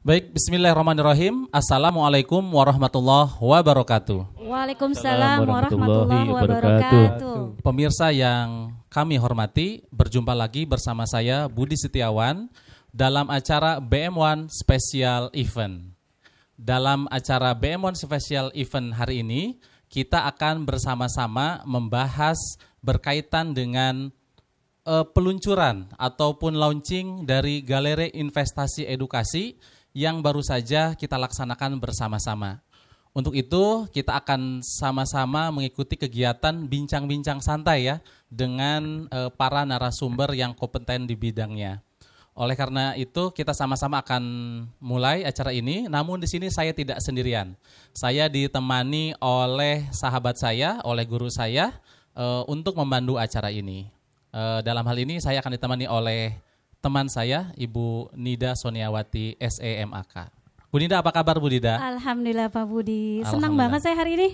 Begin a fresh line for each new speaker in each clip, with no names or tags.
Baik, bismillahirrahmanirrahim. Assalamualaikum warahmatullahi wabarakatuh.
Waalaikumsalam warahmatullahi wabarakatuh.
Pemirsa yang kami hormati, berjumpa lagi bersama saya Budi Setiawan dalam acara BM1 Special Event. Dalam acara BM1 Special Event hari ini, kita akan bersama-sama membahas berkaitan dengan peluncuran ataupun launching dari Galeri Investasi Edukasi yang baru saja kita laksanakan bersama-sama. Untuk itu kita akan sama-sama mengikuti kegiatan bincang-bincang santai ya dengan para narasumber yang kompeten di bidangnya. Oleh karena itu kita sama-sama akan mulai acara ini, namun di sini saya tidak sendirian. Saya ditemani oleh sahabat saya, oleh guru saya untuk memandu acara ini. Dalam hal ini saya akan ditemani oleh teman saya, Ibu Nida Soniawati SEMAK. Bu Nida, apa kabar Bu Nida?
Alhamdulillah Pak Budi, senang banget saya hari ini.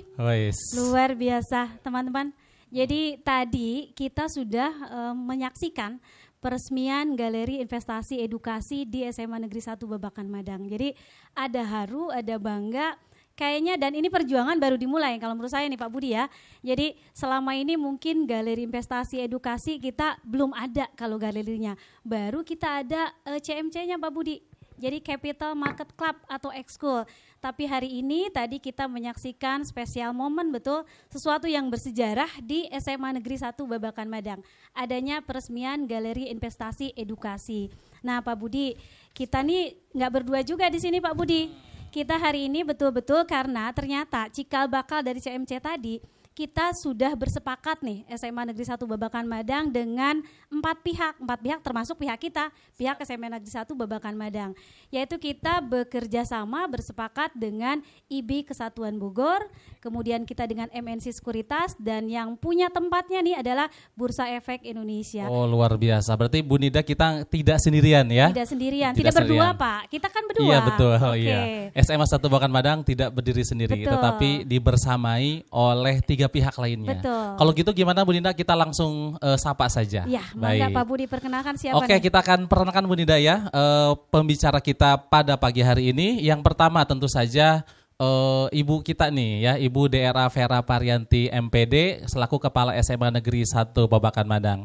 Luar biasa teman-teman. Jadi tadi kita sudah menyaksikan peresmian Galeri Investasi Edukasi di SMA Negeri 1 Babakan Madang. Jadi ada haru, ada bangga. Kayaknya dan ini perjuangan baru dimulai kalau menurut saya nih Pak Budi ya. Jadi selama ini mungkin Galeri Investasi Edukasi kita belum ada kalau galerinya. Baru kita ada CMC-nya Pak Budi. Jadi Capital Market Club atau Ekskul. Tapi hari ini tadi kita menyaksikan spesial momen betul sesuatu yang bersejarah di SMA Negeri 1 Babakan Madang. Adanya peresmian Galeri Investasi Edukasi. Nah Pak Budi, kita nih nggak berdua juga di sini Pak Budi. Kita hari ini betul-betul karena ternyata cikal bakal dari CMC tadi kita sudah bersepakat nih SMA Negeri 1 Babakan Madang dengan 4 pihak termasuk pihak kita, pihak SMA Negeri 1 Babakan Madang. Yaitu kita bekerja sama bersepakat dengan IB Kesatuan Bogor, kemudian kita dengan MNC Sekuritas dan yang punya tempatnya nih adalah Bursa Efek Indonesia.
Oh luar biasa, berarti Bu Nida kita tidak sendirian ya?
Tidak sendirian, tidak berdua Pak, kita kan berdua.
Iya betul, iya. SMA 1 Babakan Madang tidak berdiri sendiri, betul. Tetapi dibersamai oleh 3 pihak lainnya.
Betul.
Kalau gitu gimana Bu Nida, kita langsung sapa saja.
Ya, mangga Pak Budi perkenalkan siapa
Oke,
nih?
kita akan perkenalkan Bu Nida ya, pembicara kita pada pagi hari ini. Yang pertama tentu saja Ibu kita nih ya, Ibu DRA Vera Parianti MPD selaku Kepala SMA Negeri 1 Babakan Madang.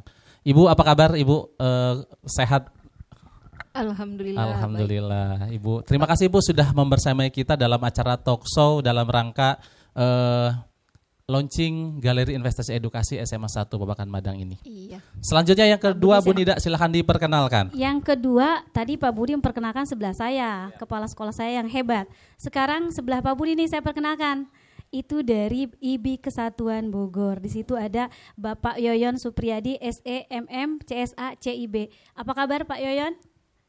Ibu apa kabar Ibu, sehat?
Alhamdulillah.
Alhamdulillah Ibu. Terima kasih Ibu sudah membersamai kita dalam acara talk show dalam rangka launching Galeri Investasi Edukasi SMA 1 Babakan Madang ini.
Iya.
Selanjutnya yang kedua Bu Nida, silahkan diperkenalkan.
Yang kedua tadi Pak Budi memperkenalkan sebelah saya, kepala sekolah saya yang hebat. Sekarang sebelah Pak Budi nih saya perkenalkan. Itu dari IB Kesatuan Bogor. Di situ ada Bapak Yoyon Supriyadi SEMM CSA CIB. Apa kabar Pak Yoyon?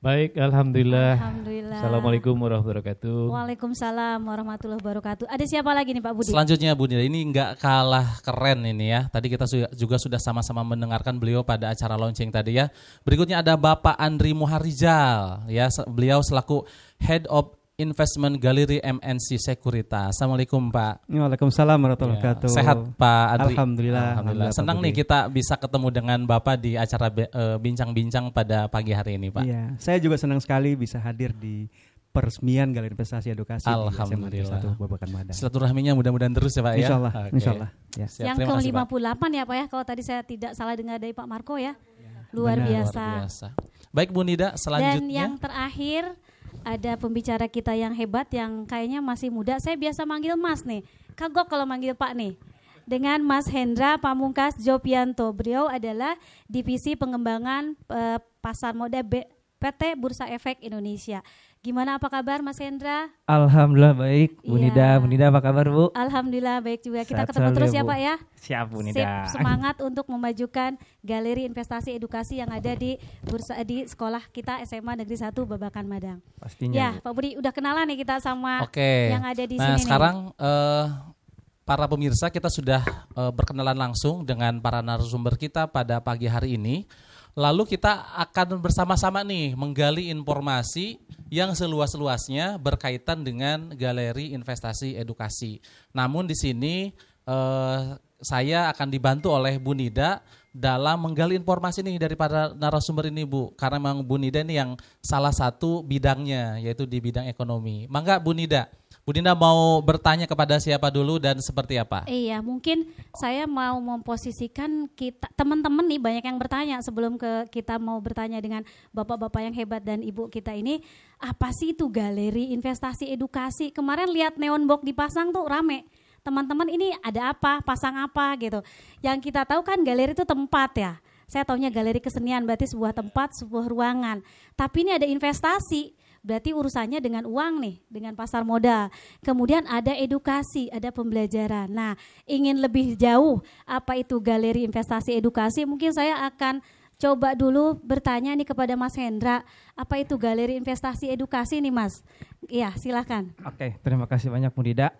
Baik, Alhamdulillah.
Alhamdulillah.
Assalamualaikum warahmatullahi wabarakatuh.
Waalaikumsalam warahmatullahi wabarakatuh. Ada siapa lagi nih Pak Budi?
Selanjutnya Bu Nida, ini nggak kalah keren ini ya. Tadi kita juga sudah sama-sama mendengarkan beliau pada acara launching tadi ya. Berikutnya ada Bapak Andri Muharizal ya. Beliau selaku Head of Investment Galeri MNC Sekuritas. Assalamualaikum Pak.
Waalaikumsalam warahmatullahi wabarakatuh.
Sehat Pak Andri?
Alhamdulillah.
Senang nih kita bisa ketemu dengan Bapak di acara bincang-bincang pada pagi hari ini Pak.
Iya, saya juga senang sekali bisa hadir di peresmian Galeri Investasi Edukasi
Alhamdulillah.
di SMA 1 Babakan Madang.
Silaturahminya mudah-mudahan terus ya Pak ya.
Insyaallah,
okay.
Insyaallah. Ya.
Yang ke-58 ya Pak ya, kalau tadi saya tidak salah dengar dari Pak Marco ya. Luar biasa.
Baik Bu Nida, selanjutnya.
Dan yang terakhir ada pembicara kita yang hebat yang kayaknya masih muda. Saya biasa manggil Mas nih. Kagok kalau manggil Pak nih. Dengan Mas Hendra Pamungkas Jopianto. Beliau adalah Divisi Pengembangan Pasar Moda PT Bursa Efek Indonesia. Gimana apa kabar Mas Hendra?
Alhamdulillah baik. Bu Nida apa kabar Bu?
Alhamdulillah baik juga. Kita
Sehat
ketemu terus ya
Bu.
Pak ya.
Siap Bu Nida.
Sip, semangat untuk memajukan Galeri Investasi Edukasi yang ada di di sekolah kita SMA Negeri 1 Babakan Madang.
Pastinya.
Ya Pak Budi udah kenalan nih kita sama yang ada di sini.
Nah sekarang para pemirsa kita sudah berkenalan langsung dengan para narasumber kita pada pagi hari ini. Lalu kita akan bersama-sama nih menggali informasi yang seluas-luasnya berkaitan dengan Galeri Investasi Edukasi. Namun di sini saya akan dibantu oleh Bu Nida dalam menggali informasi nih dari para narasumber ini Bu, karena memang Bu Nida ini yang salah satu bidangnya, yaitu di bidang ekonomi. Mangga Bu Nida mau bertanya kepada siapa dulu dan seperti apa?
Iya, mungkin saya mau memposisikan kita teman-teman nih, banyak yang bertanya sebelum kita mau bertanya dengan bapak-bapak yang hebat dan ibu kita ini, apa sih itu galeri investasi edukasi? Kemarin lihat neon box dipasang tuh rame. Teman-teman ini ada apa, pasang apa gitu. Yang kita tahu kan galeri itu tempat ya. Saya taunya galeri kesenian berarti sebuah tempat, sebuah ruangan. Tapi ini ada investasi. Berarti urusannya dengan uang nih, dengan pasar modal. Kemudian ada edukasi, ada pembelajaran. Nah, ingin lebih jauh apa itu galeri investasi edukasi, mungkin saya akan coba dulu bertanya nih kepada Mas Hendra, apa itu galeri investasi edukasi nih Mas? Iya, silakan.
Oke, terima kasih banyak Bu Nida.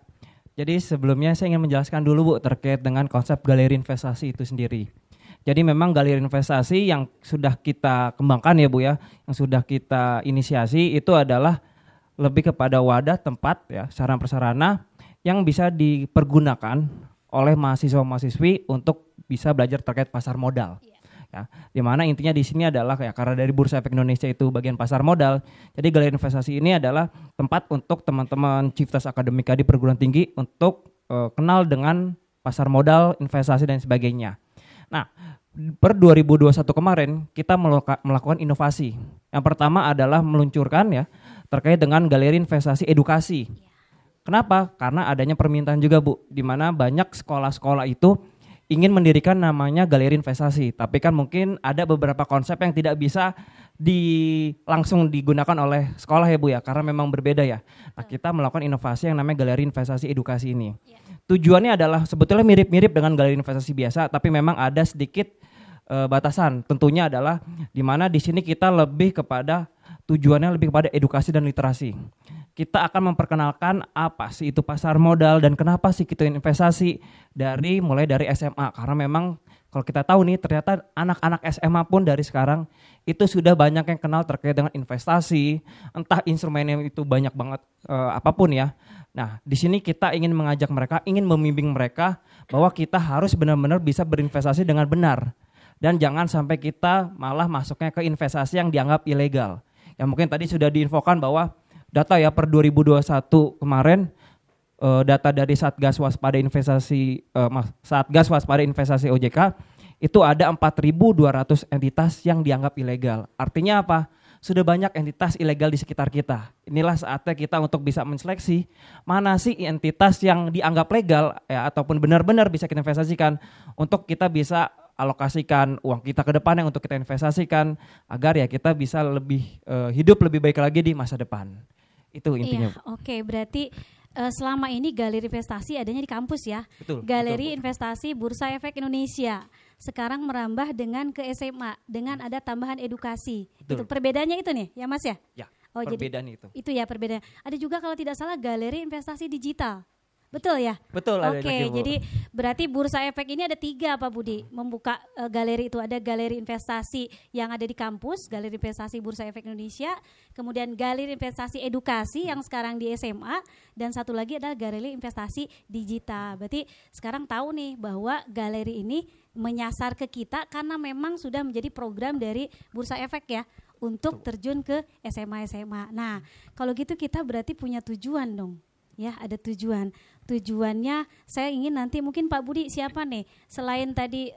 Jadi sebelumnya saya ingin menjelaskan dulu Bu terkait dengan konsep galeri investasi itu sendiri. Jadi memang galeri investasi yang sudah kita kembangkan ya Bu ya, yang sudah kita inisiasi itu adalah lebih kepada wadah tempat ya, sarana prasarana yang bisa dipergunakan oleh mahasiswa-mahasiswi untuk bisa belajar terkait pasar modal. Ya, di mana intinya di sini adalah ya, karena dari Bursa Efek Indonesia itu bagian pasar modal, jadi galeri investasi ini adalah tempat untuk teman-teman Ciftas Akademika di perguruan tinggi untuk kenal dengan pasar modal, investasi dan sebagainya. Nah, per 2021 kemarin kita melakukan inovasi. Yang pertama adalah meluncurkan ya terkait dengan galeri investasi edukasi. Kenapa? Karena adanya permintaan juga Bu, di mana banyak sekolah-sekolah itu ingin mendirikan namanya galeri investasi, tapi kan mungkin ada beberapa konsep yang tidak bisa langsung digunakan oleh sekolah ya Bu ya, karena memang berbeda ya. Nah, kita melakukan inovasi yang namanya galeri investasi edukasi ini. Tujuannya adalah sebetulnya mirip-mirip dengan galeri investasi biasa, tapi memang ada sedikit batasan. Tentunya adalah di mana di sini kita lebih kepada tujuannya lebih kepada edukasi dan literasi. Kita akan memperkenalkan apa sih itu pasar modal dan kenapa sih kita investasi mulai dari SMA, karena memang kalau kita tahu nih ternyata anak-anak SMA pun dari sekarang itu sudah banyak yang kenal terkait dengan investasi, entah instrumennya itu banyak banget apapun ya. Nah, di sini kita ingin mengajak mereka, ingin membimbing mereka bahwa kita harus benar-benar bisa berinvestasi dengan benar. Dan jangan sampai kita malah masuknya ke investasi yang dianggap ilegal. Ya mungkin tadi sudah diinfokan bahwa data ya per 2021 kemarin, data dari Satgas Waspada Investasi OJK itu ada 4.200 entitas yang dianggap ilegal. Artinya apa? Sudah banyak entitas ilegal di sekitar kita. Inilah saatnya kita untuk bisa menseleksi mana sih entitas yang dianggap legal ya, ataupun benar-benar bisa kita investasikan untuk kita bisa alokasikan uang kita ke depan yang untuk kita investasikan agar ya kita bisa hidup lebih baik lagi di masa depan. Itu intinya.
Iya, oke, berarti selama ini galeri investasi adanya di kampus ya.
Betul,
galeri
betul.
Investasi Bursa Efek Indonesia. Sekarang merambah dengan ke SMA dengan ada tambahan edukasi. Itu perbedaannya itu nih, ya Mas ya?
Ya.
Oh,
perbedaan
jadi,
itu.
Itu ya perbedaan. Ada juga kalau tidak salah galeri investasi digital. Betul ya?
Betul.
Oke, jadi berarti Bursa Efek ini ada 3 Pak Budi membuka galeri itu. Ada galeri investasi yang ada di kampus, galeri investasi Bursa Efek Indonesia, kemudian galeri investasi edukasi yang sekarang di SMA, dan satu lagi adalah galeri investasi digital. Berarti sekarang tahu nih bahwa galeri ini menyasar ke kita karena memang sudah menjadi program dari Bursa Efek ya untuk terjun ke SMA. Nah, kalau gitu kita berarti punya tujuan dong. Ya, ada tujuan. Tujuannya saya ingin nanti mungkin Pak Budi siapa nih selain tadi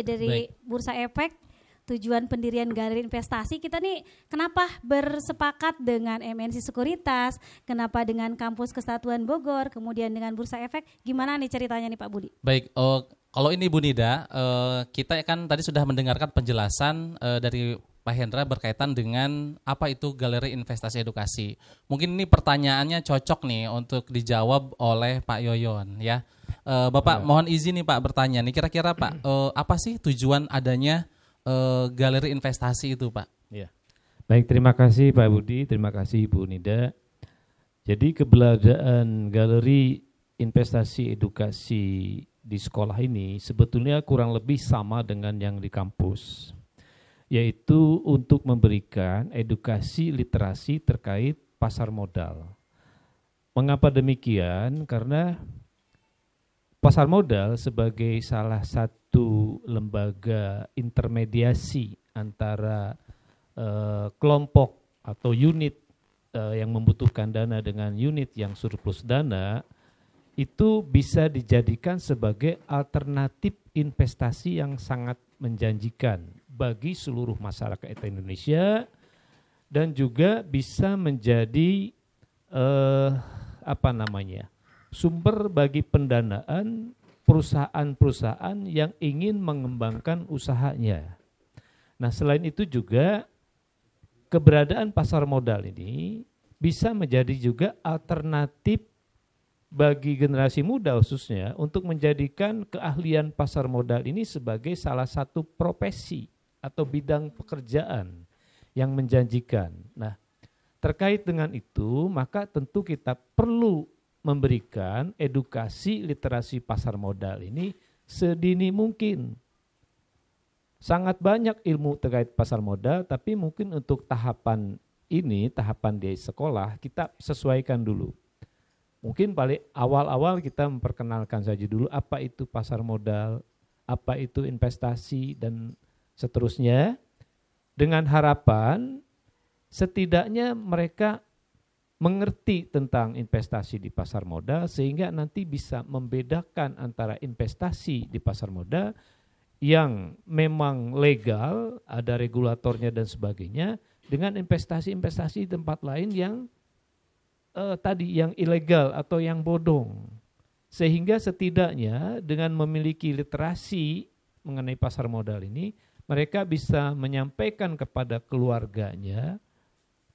dari Bursa Efek, tujuan pendirian galeri investasi kita nih kenapa bersepakat dengan MNC Sekuritas, kenapa dengan Kampus Kesatuan Bogor, kemudian dengan Bursa Efek, gimana nih ceritanya nih Pak Budi?
Baik, kalau ini Bu Nida, kita kan tadi sudah mendengarkan penjelasan dari Pak Hendra berkaitan dengan apa itu galeri investasi edukasi. Mungkin ini pertanyaannya cocok nih untuk dijawab oleh Pak Yoyon ya. Bapak mohon izin nih Pak bertanya nih, kira-kira Pak apa sih tujuan adanya galeri investasi itu Pak?
Ya. Baik, terima kasih Pak Budi, terima kasih Bu Nida. Jadi keberadaan galeri investasi edukasi di sekolah ini sebetulnya kurang lebih sama dengan yang di kampus, yaitu untuk memberikan edukasi literasi terkait pasar modal. Mengapa demikian? Karena pasar modal sebagai salah satu lembaga intermediasi antara kelompok atau unit yang membutuhkan dana dengan unit yang surplus dana, itu bisa dijadikan sebagai alternatif investasi yang sangat menjanjikan bagi seluruh masyarakat Indonesia, dan juga bisa menjadi sumber bagi pendanaan perusahaan-perusahaan yang ingin mengembangkan usahanya. Nah, selain itu juga keberadaan pasar modal ini bisa menjadi juga alternatif bagi generasi muda khususnya untuk menjadikan keahlian pasar modal ini sebagai salah satu profesi atau bidang pekerjaan yang menjanjikan. Nah, terkait dengan itu, maka tentu kita perlu memberikan edukasi literasi pasar modal ini sedini mungkin. Sangat banyak ilmu terkait pasar modal, tapi mungkin untuk tahapan ini, tahapan di sekolah, kita sesuaikan dulu. Mungkin paling awal-awal kita memperkenalkan saja dulu apa itu pasar modal, apa itu investasi, dan seterusnya. Dengan harapan setidaknya mereka mengerti tentang investasi di pasar modal, sehingga nanti bisa membedakan antara investasi di pasar modal yang memang legal, ada regulatornya dan sebagainya, dengan investasi-investasi di tempat lain yang yang ilegal atau yang bodong. Sehingga setidaknya dengan memiliki literasi mengenai pasar modal ini, mereka bisa menyampaikan kepada keluarganya,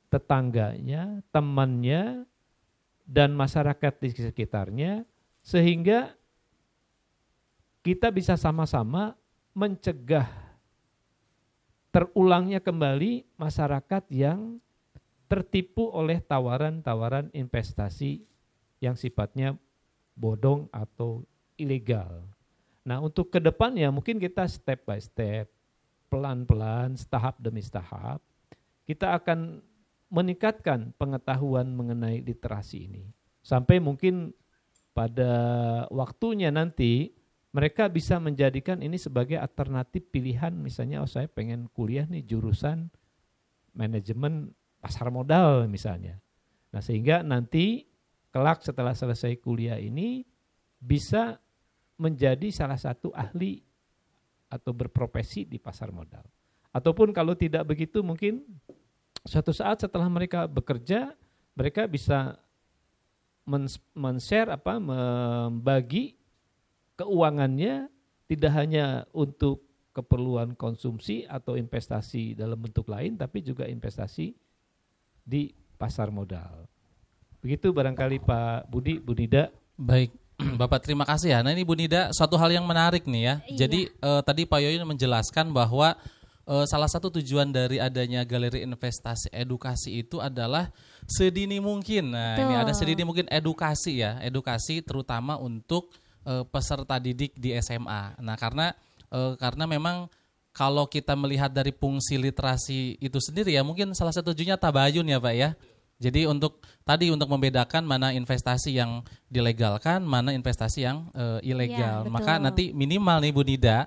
tetangganya, temannya, dan masyarakat di sekitarnya, sehingga kita bisa sama-sama mencegah terulangnya kembali masyarakat yang tertipu oleh tawaran-tawaran investasi yang sifatnya bodong atau ilegal. Nah, untuk ke depannya mungkin kita step by step, pelan-pelan, tahap demi tahap, kita akan meningkatkan pengetahuan mengenai literasi ini. Sampai mungkin pada waktunya nanti mereka bisa menjadikan ini sebagai alternatif pilihan, misalnya saya pengen kuliah nih jurusan manajemen pasar modal misalnya. Nah, sehingga nanti kelak setelah selesai kuliah ini bisa menjadi salah satu ahli atau berprofesi di pasar modal. Ataupun kalau tidak begitu mungkin suatu saat setelah mereka bekerja, mereka bisa men-share membagi keuangannya tidak hanya untuk keperluan konsumsi atau investasi dalam bentuk lain, tapi juga investasi di pasar modal. Begitu barangkali Pak Budi, Bu Nida.
Baik, Bapak terima kasih ya. Nah ini Bu Nida, suatu hal yang menarik nih ya. Iya. Jadi tadi Pak Yoyon menjelaskan bahwa salah satu tujuan dari adanya galeri investasi edukasi itu adalah sedini mungkin. Nah ini ada sedini mungkin edukasi ya, edukasi terutama untuk peserta didik di SMA. Nah karena memang kalau kita melihat dari fungsi literasi itu sendiri ya, mungkin salah satu tujuannya tabayun ya Pak ya. Jadi untuk membedakan mana investasi yang dilegalkan, mana investasi yang ilegal. Ya, maka nanti minimal nih Bu Nida,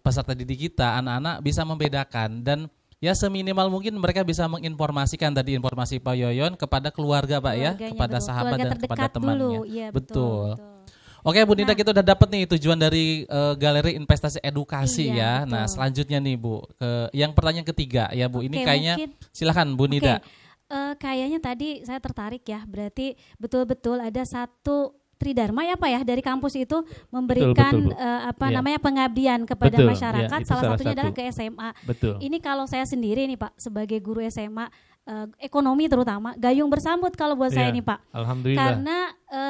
peserta didik kita, anak-anak bisa membedakan. Dan ya seminimal mungkin mereka bisa menginformasikan tadi informasi Pak Yoyon kepada keluarga Pak ya, kepada sahabat dan kepada temannya.
Ya,
betul. Oke Bu Nida, kita udah dapat nih tujuan dari galeri investasi edukasi ya. Betul. Nah selanjutnya nih Bu, yang pertanyaan ketiga ya Bu. Ini kayaknya silakan Bu Nida.
Kayaknya tadi saya tertarik ya, berarti betul-betul ada satu Tridharma ya Pak ya dari kampus itu memberikan namanya pengabdian kepada masyarakat, salah satunya adalah ke SMA.
Betul.
Ini kalau saya sendiri nih Pak sebagai guru SMA ekonomi terutama gayung bersambut kalau buat saya nih Pak.
Alhamdulillah.
Karena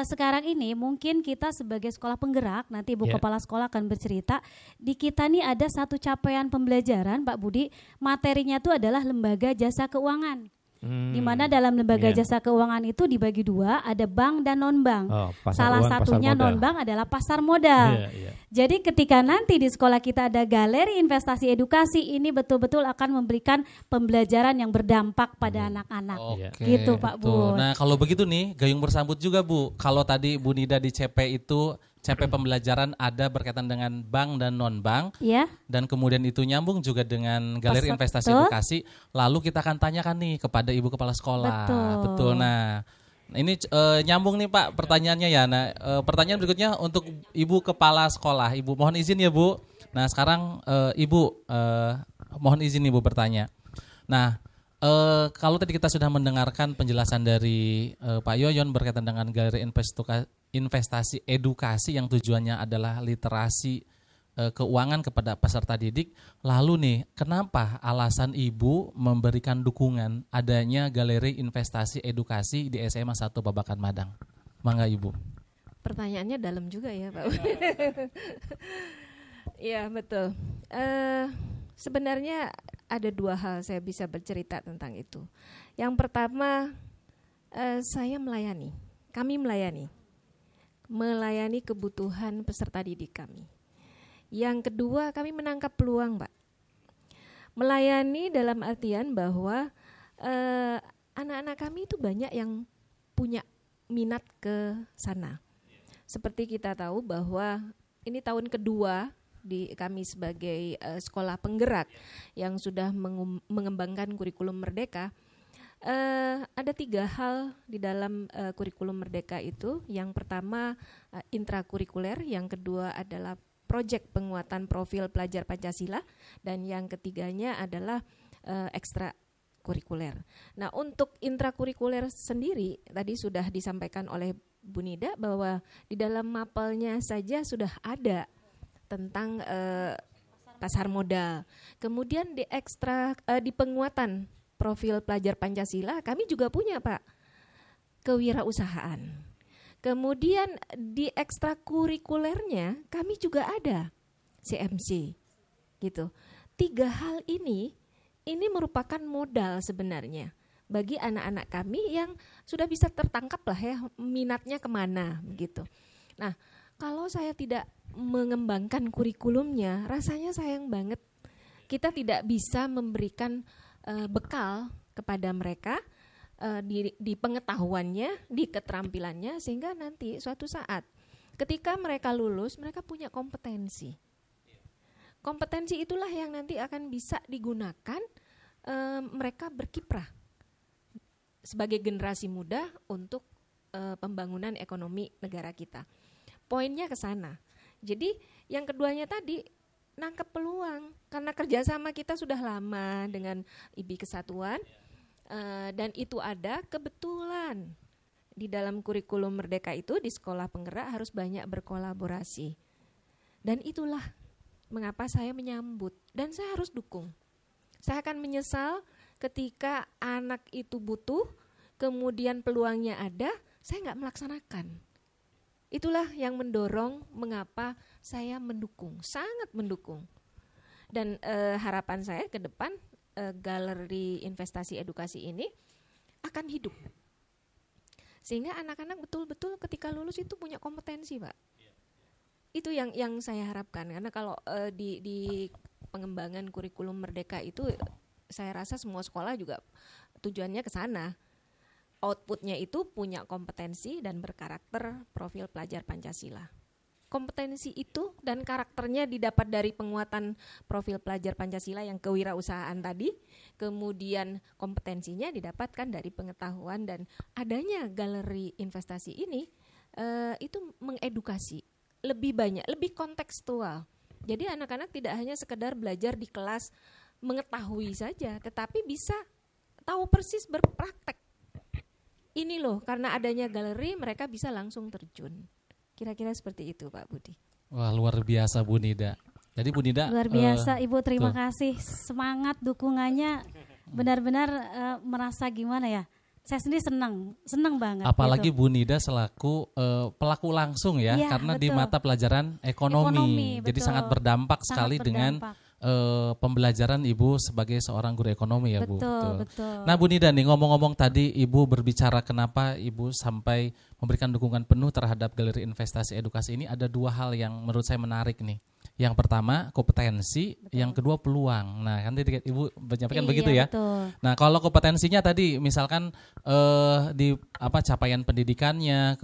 sekarang ini mungkin kita sebagai sekolah penggerak, nanti Ibu Kepala Sekolah akan bercerita, di kita nih ada satu capaian pembelajaran Pak Budi, materinya itu adalah lembaga jasa keuangan. Di mana dalam lembaga jasa keuangan itu dibagi dua, ada bank dan non-bank. Salah satunya non-bank adalah pasar modal. Jadi ketika nanti di sekolah kita ada galeri investasi edukasi, ini betul-betul akan memberikan pembelajaran yang berdampak pada anak-anak. Gitu Pak Bu.
Nah kalau begitu nih, gayung bersambut juga Bu. Kalau tadi Bu Nida di CP itu CP pembelajaran ada berkaitan dengan bank dan non-bank, dan kemudian itu nyambung juga dengan galeri investasi edukasi. Lalu kita akan tanyakan nih kepada Ibu Kepala Sekolah. Betul. Nah, ini nyambung nih Pak pertanyaannya ya. Nah, pertanyaan berikutnya untuk Ibu Kepala Sekolah. Ibu mohon izin ya Bu. Nah sekarang Ibu mohon izin Ibu bertanya. Nah kalau tadi kita sudah mendengarkan penjelasan dari Pak Yoyon berkaitan dengan galeri investasi edukasi yang tujuannya adalah literasi keuangan kepada peserta didik. Lalu nih, kenapa alasan Ibu memberikan dukungan adanya galeri investasi edukasi di SMA 1 Babakan Madang? Mangga Ibu.
Pertanyaannya dalam juga ya Pak. Iya betul. Sebenarnya ada dua hal saya bisa bercerita tentang itu. Yang pertama, kami melayani kebutuhan peserta didik kami. Yang kedua, kami menangkap peluang, Pak. Melayani dalam artian bahwa anak-anak kami itu banyak yang punya minat ke sana. Seperti kita tahu bahwa ini tahun kedua di kami sebagai sekolah penggerak yang sudah mengembangkan kurikulum Merdeka. Ada 3 hal di dalam kurikulum Merdeka itu. Yang pertama intrakurikuler, yang kedua adalah proyek penguatan profil pelajar Pancasila, dan yang ketiganya adalah ekstrakurikuler. Nah, untuk intrakurikuler sendiri tadi sudah disampaikan oleh Bu Nida bahwa di dalam mapelnya saja sudah ada tentang pasar modal. Kemudian di penguatan profil pelajar Pancasila kami juga punya Pak kewirausahaan. Kemudian di ekstrakurikulernya kami juga ada CMC gitu. 3 hal ini merupakan modal sebenarnya bagi anak-anak kami yang sudah bisa tertangkap lah ya minatnya kemana begitu. Nah, kalau saya tidak mengembangkan kurikulumnya, rasanya sayang banget kita tidak bisa memberikan bekal kepada mereka di pengetahuannya, di keterampilannya, sehingga nanti suatu saat ketika mereka lulus, mereka punya kompetensi. Kompetensi itulah yang nanti akan bisa digunakan mereka berkiprah sebagai generasi muda untuk pembangunan ekonomi negara kita. Poinnya ke sana. Jadi yang keduanya tadi nangkep peluang karena kerjasama kita sudah lama dengan IBI Kesatuan dan itu ada kebetulan di dalam kurikulum Merdeka itu di sekolah penggerak harus banyak berkolaborasi dan itulah mengapa saya menyambut dan saya harus dukung. Saya akan menyesal ketika anak itu butuh kemudian peluangnya ada saya nggak melaksanakan. Itulah yang mendorong mengapa saya mendukung, sangat mendukung. Dan harapan saya ke depan galeri investasi edukasi ini akan hidup. Sehingga anak-anak betul-betul ketika lulus itu punya kompetensi, Pak. Itu yang saya harapkan. Karena kalau di pengembangan kurikulum Merdeka itu saya rasa semua sekolah juga tujuannya ke sana. Outputnya itu punya kompetensi dan berkarakter profil pelajar Pancasila. Kompetensi itu dan karakternya didapat dari penguatan profil pelajar Pancasila yang kewirausahaan tadi, kemudian kompetensinya didapatkan dari pengetahuan dan adanya galeri investasi ini itu mengedukasi lebih banyak, lebih kontekstual. Jadi anak-anak tidak hanya sekedar belajar di kelas mengetahui saja, tetapi bisa tahu persis berpraktek. Ini loh, karena adanya galeri mereka bisa langsung terjun. Kira-kira seperti itu Pak Budi.
Wah luar biasa Bu Nida. Jadi Bu Nida
luar biasa Ibu, terima kasih. Semangat dukungannya benar-benar merasa gimana ya. Saya sendiri senang banget.
Apalagi
gitu.
Bu Nida selaku pelaku langsung ya karena betul. Di mata pelajaran ekonomi. Jadi sangat berdampak sekali dengan pembelajaran Ibu sebagai seorang guru ekonomi ya Bu.
Betul.
Nah Bu Nida nih ngomong-ngomong tadi Ibu berbicara kenapa Ibu sampai memberikan dukungan penuh terhadap galeri investasi edukasi ini, ada 2 hal yang menurut saya menarik nih. Yang pertama kompetensi, yang kedua peluang. Nah, kan tadi Ibu menyampaikan begitu ya.
Betul.
Nah, kalau kompetensinya tadi misalkan di capaian pendidikannya,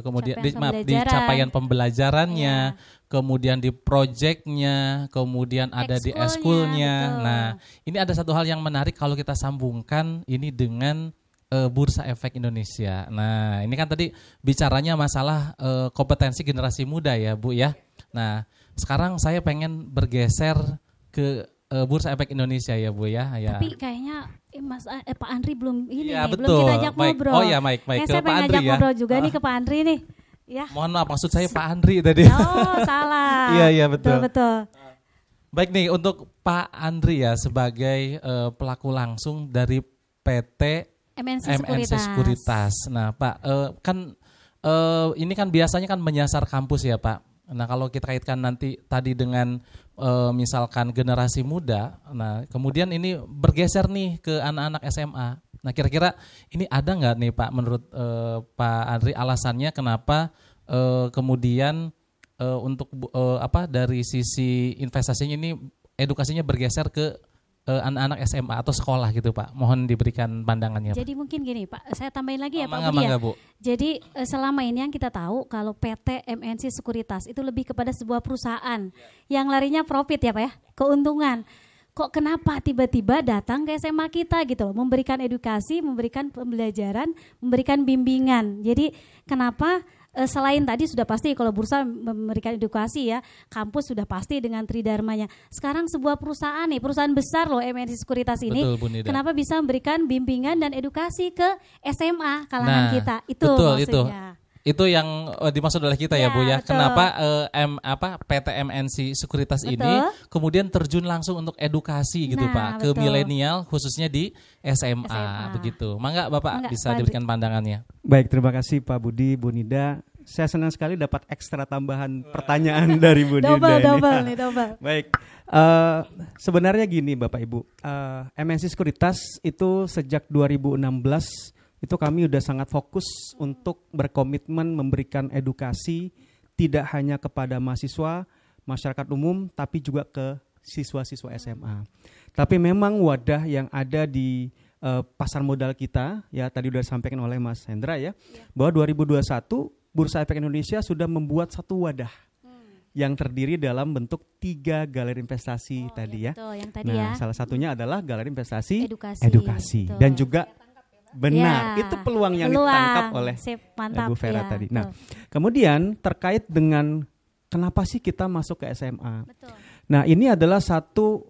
kemudian di capaian pembelajarannya, kemudian di proyeknya, kemudian ada di ekskulnya. Nah, ini ada satu hal yang menarik kalau kita sambungkan ini dengan Bursa Efek Indonesia. Nah, ini kan tadi bicaranya masalah kompetensi generasi muda ya, Bu ya. Nah, sekarang saya pengen bergeser ke Bursa Efek Indonesia ya, Bu ya.
Tapi kayaknya Pak Andri belum ini
ya,
nih,
betul.
belum kita ajak ngobrol.
Oh ya, baik.
Saya pengen ajak ngobrol juga nih ke Pak Andri nih. Ya.
Mohon maaf, maksud saya Pak Andri tadi.
Oh, salah.
Iya, betul. Baik nih, untuk Pak Andri ya sebagai pelaku langsung dari PT MNC Sekuritas. Nah, Pak, ini kan biasanya kan menyasar kampus ya, Pak. Nah, kalau kita kaitkan nanti tadi dengan misalkan generasi muda, nah kemudian ini bergeser nih ke anak-anak SMA. Nah, kira-kira ini ada nggak nih, Pak, menurut Pak Andri alasannya kenapa kemudian untuk dari sisi investasinya ini edukasinya bergeser ke anak-anak SMA atau sekolah gitu, Pak. Mohon diberikan pandangannya, Pak.
Jadi mungkin gini, Pak, saya tambahin lagi ya, Pak
Budi ya. Bu.
Jadi selama ini yang kita tahu kalau PT MNC Sekuritas itu lebih kepada sebuah perusahaan yang larinya profit ya, Pak ya, keuntungan. Kok kenapa tiba-tiba datang ke SMA kita gitu loh, memberikan edukasi, memberikan pembelajaran, memberikan bimbingan. Jadi kenapa selain tadi sudah pasti kalau bursa memberikan edukasi ya, kampus sudah pasti dengan tridharmanya. Sekarang sebuah perusahaan nih, perusahaan besar loh MNC Sekuritas ini.
Betul,
kenapa bisa memberikan bimbingan dan edukasi ke SMA kalangan kita? Itu maksudnya.
Itu yang dimaksud oleh kita ya, Bu ya. Betul. Kenapa PT MNC Sekuritas ini kemudian terjun langsung untuk edukasi gitu, Pak, ke milenial khususnya di SMA. Begitu. Mangga Bapak bisa diberikan pandangannya.
Baik, terima kasih Pak Budi, Bu Nida. Saya senang sekali dapat ekstra tambahan pertanyaan dari Bu Nida ini.
Double.
Baik, sebenarnya gini Bapak Ibu, MNC Sekuritas itu sejak 2016 itu kami udah sangat fokus untuk berkomitmen memberikan edukasi tidak hanya kepada mahasiswa, masyarakat umum, tapi juga ke siswa-siswa SMA. Tapi memang wadah yang ada di pasar modal kita, ya tadi sudah disampaikan oleh Mas Hendra ya, bahwa 2021 Bursa Efek Indonesia sudah membuat satu wadah yang terdiri dalam bentuk 3 galeri investasi tadi ya.
Betul, yang tadi
salah satunya adalah galeri investasi
edukasi.
Dan juga benar, itu peluang yang ditangkap oleh Bu Vera tadi. Nah, kemudian terkait dengan kenapa sih kita masuk ke SMA?
Betul.
Nah, ini adalah satu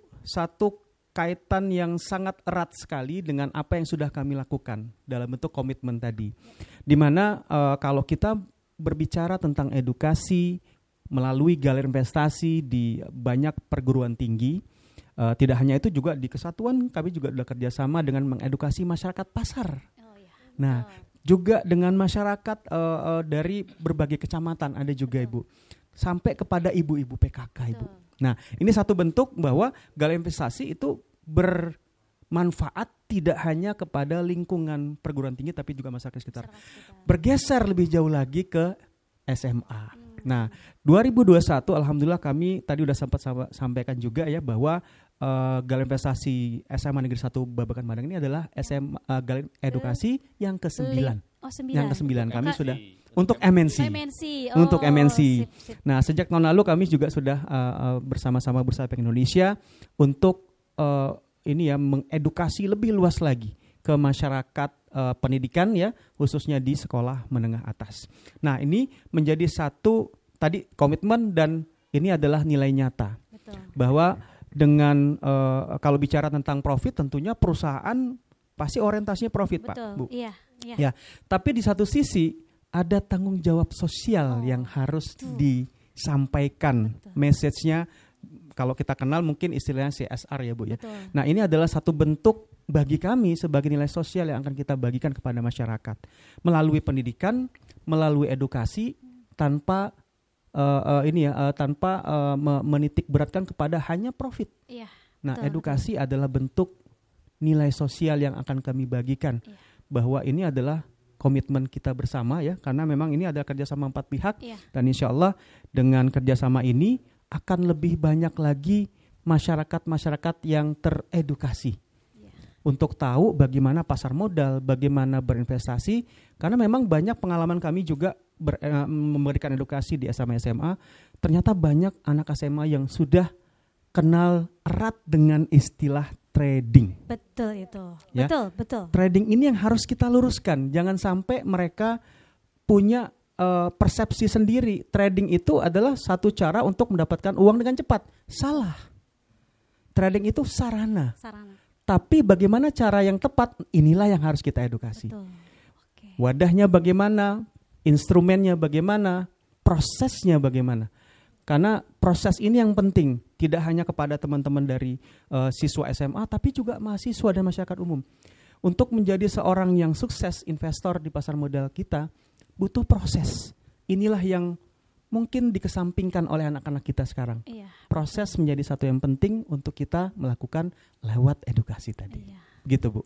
kaitan yang sangat erat sekali dengan apa yang sudah kami lakukan dalam bentuk komitmen tadi. Di mana kalau kita berbicara tentang edukasi melalui galeri investasi di banyak perguruan tinggi, tidak hanya itu juga di Kesatuan kami juga sudah kerjasama dengan mengedukasi masyarakat pasar. Nah, juga dengan masyarakat dari berbagai kecamatan ada juga Ibu, sampai kepada ibu-ibu PKK Ibu. Nah, ini satu bentuk bahwa galeri investasi itu bermanfaat tidak hanya kepada lingkungan perguruan tinggi tapi juga masyarakat sekitar. Bergeser lebih jauh lagi ke SMA. Nah, 2021 alhamdulillah kami tadi udah sempat sampaikan juga ya bahwa galeri investasi SMA Negeri 1 Babakan Madang ini adalah SMA galeri edukasi yang ke-9. Yang ke-9 kami sudah untuk MNC. Untuk MNC. Sip. Nah, sejak tahun lalu kami juga sudah bersama-sama Bursa Efek Indonesia untuk mengedukasi lebih luas lagi ke masyarakat pendidikan ya, khususnya di sekolah menengah atas. Nah, ini menjadi satu tadi komitmen dan ini adalah nilai nyata.
Betul.
Bahwa dengan kalau bicara tentang profit tentunya perusahaan pasti orientasinya profit.
Betul.
Pak, Bu.
Iya.
Ya, tapi di satu sisi ada tanggung jawab sosial yang harus disampaikan. Message-nya kalau kita kenal mungkin istilahnya CSR ya Bu ya.
Betul.
Nah, ini adalah satu bentuk bagi kami sebagai nilai sosial yang akan kita bagikan kepada masyarakat melalui pendidikan, melalui edukasi tanpa menitik beratkan kepada hanya profit.
Iya,
nah, edukasi adalah bentuk nilai sosial yang akan kami bagikan. Bahwa ini adalah komitmen kita bersama ya, karena memang ini adalah kerjasama 4 pihak dan insya Allah dengan kerjasama ini akan lebih banyak lagi masyarakat-masyarakat yang teredukasi untuk tahu bagaimana pasar modal, bagaimana berinvestasi. Karena memang banyak pengalaman kami juga memberikan edukasi di SMA, ternyata banyak anak SMA yang sudah kenal erat dengan istilah trading.
Betul itu,
ya?
Betul.
Trading ini yang harus kita luruskan, jangan sampai mereka punya persepsi sendiri. Trading itu adalah satu cara untuk mendapatkan uang dengan cepat. Salah. Trading itu sarana. Tapi bagaimana cara yang tepat, inilah yang harus kita edukasi.
Okay.
Wadahnya bagaimana, instrumennya bagaimana, prosesnya bagaimana. Karena proses ini yang penting, tidak hanya kepada teman-teman dari siswa SMA, tapi juga mahasiswa dan masyarakat umum. Untuk menjadi seorang yang sukses investor di pasar modal kita, butuh proses. Inilah yang mungkin dikesampingkan oleh anak-anak kita sekarang.
Iya.
Proses menjadi satu yang penting untuk kita melakukan lewat edukasi tadi.
Iya.
Gitu, Bu.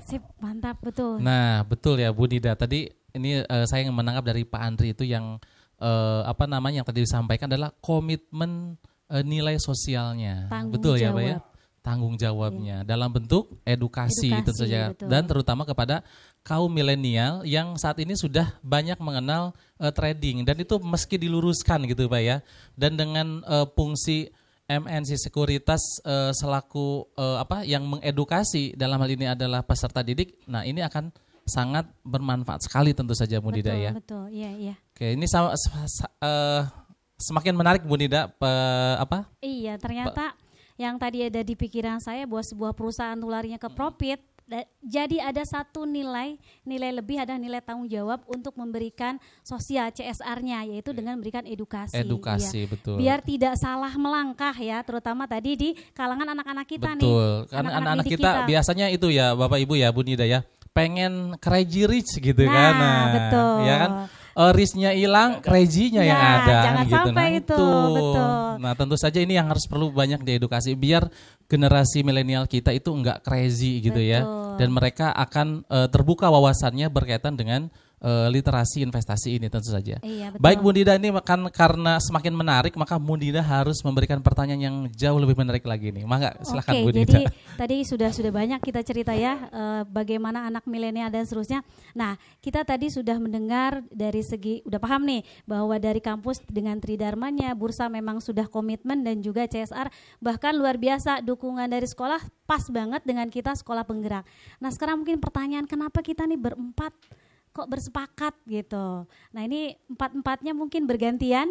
Sip, mantap, betul.
Nah, betul ya Bu Nida. Tadi ini saya yang menangkap dari Pak Andri itu yang yang tadi disampaikan adalah komitmen nilai sosialnya. Betul ya, Pak ya? Tanggung jawabnya dalam bentuk edukasi tentu saja, betul. Dan terutama kepada kaum milenial yang saat ini sudah banyak mengenal trading, dan itu meski diluruskan gitu Pak ya, dan dengan fungsi MNC Sekuritas selaku yang mengedukasi dalam hal ini adalah peserta didik. Nah, ini akan sangat bermanfaat sekali tentu saja Bu Nida ya.
Betul, iya.
Oke, ini semakin menarik Bu Nida
Iya, ternyata yang tadi ada di pikiran saya bahwa sebuah perusahaan larinya ke profit, jadi ada satu nilai lebih, ada nilai tanggung jawab untuk memberikan sosial CSR-nya, yaitu dengan memberikan edukasi.
Edukasi, ya. Betul.
Biar tidak salah melangkah ya, terutama tadi di kalangan anak-anak kita nih.
Betul, karena anak-anak kita biasanya itu ya Bapak Ibu ya Bu Nida ya, pengen crazy rich gitu kan. Nah,
betul.
Ya kan? Risk-nya hilang, crazy-nya yang ada.
Jangan
gitu.
sampai itu. Betul.
Nah, tentu saja ini yang harus perlu banyak diedukasi biar generasi milenial kita itu enggak crazy gitu. Betul. Ya. Dan mereka akan terbuka wawasannya berkaitan dengan literasi investasi ini tentu saja.
Iya,
baik Bu Nida, ini karena semakin menarik maka Bu Nida harus memberikan pertanyaan yang jauh lebih menarik lagi nih. Maka silakan Bu Nida.
Jadi tadi sudah banyak kita cerita ya bagaimana anak milenial dan seterusnya. Nah, kita tadi sudah mendengar dari segi udah paham nih bahwa dari kampus dengan Tridharmanya, Bursa memang sudah komitmen dan juga CSR, bahkan luar biasa dukungan dari sekolah pas banget dengan kita sekolah penggerak. Nah, sekarang mungkin pertanyaan, kenapa kita nih berempat kok bersepakat gitu. Nah, ini empat-empatnya mungkin bergantian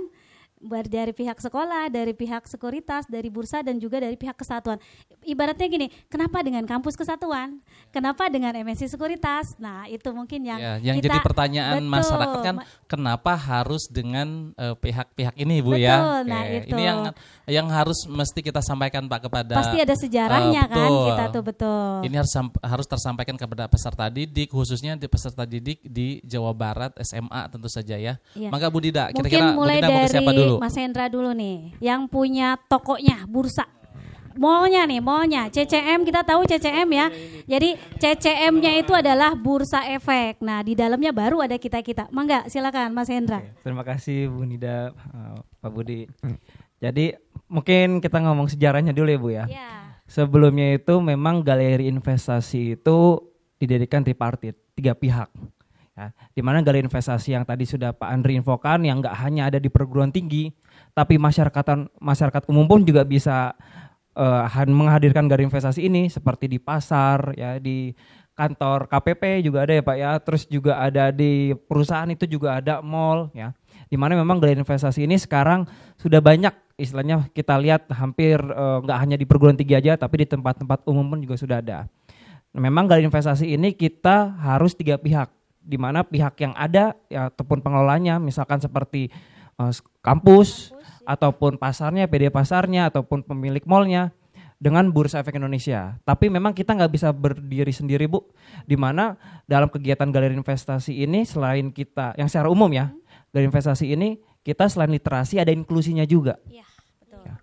dari pihak sekolah, dari pihak sekuritas, dari bursa, dan juga dari pihak kesatuan. Ibaratnya gini, kenapa dengan kampus kesatuan? Kenapa dengan MNC Sekuritas? Nah, itu mungkin yang
jadi pertanyaan masyarakat kan, kenapa harus dengan pihak-pihak ini Bu?
Betul,
ya?
Nah itu.
Ini yang harus mesti kita sampaikan Pak kepada.
Pasti ada sejarahnya kan kita tuh, betul.
Ini harus tersampaikan kepada peserta didik, khususnya di peserta didik di Jawa Barat SMA tentu saja ya. Maka Bu Nida, kira-kira Bu Nida mau ke siapa dulu?
Mas Hendra dulu nih, yang punya tokonya Bursa. Mallnya, CCM, kita tahu CCM ya. Jadi CCM-nya itu adalah Bursa Efek. Nah, di dalamnya baru ada kita-kita. Mangga, silakan Mas Hendra.
Terima kasih Bu Nida, Pak Budi. Jadi mungkin kita ngomong sejarahnya dulu ya Bu ya. Sebelumnya itu memang galeri investasi itu didirikan tripartit, 3 pihak. Ya, di mana galeri investasi yang tadi sudah Pak Andri infokan yang nggak hanya ada di perguruan tinggi, tapi masyarakat umum pun juga bisa menghadirkan galeri investasi ini, seperti di pasar, ya di kantor KPP juga ada ya Pak ya, terus juga ada di perusahaan itu juga ada mall ya, di mana memang galeri investasi ini sekarang sudah banyak, istilahnya kita lihat hampir nggak hanya di perguruan tinggi aja, tapi di tempat-tempat umum pun juga sudah ada. Memang galeri investasi ini kita harus 3 pihak, di mana pihak yang ada ya, ataupun pengelolanya, misalkan seperti kampus ataupun pasarnya, PD pasarnya, ataupun pemilik mallnya, dengan Bursa Efek Indonesia. Tapi memang kita nggak bisa berdiri sendiri Bu, di mana dalam kegiatan galeri investasi ini selain kita, yang secara umum ya, galeri investasi ini kita selain literasi ada inklusinya juga.
Iya, betul.
Ya.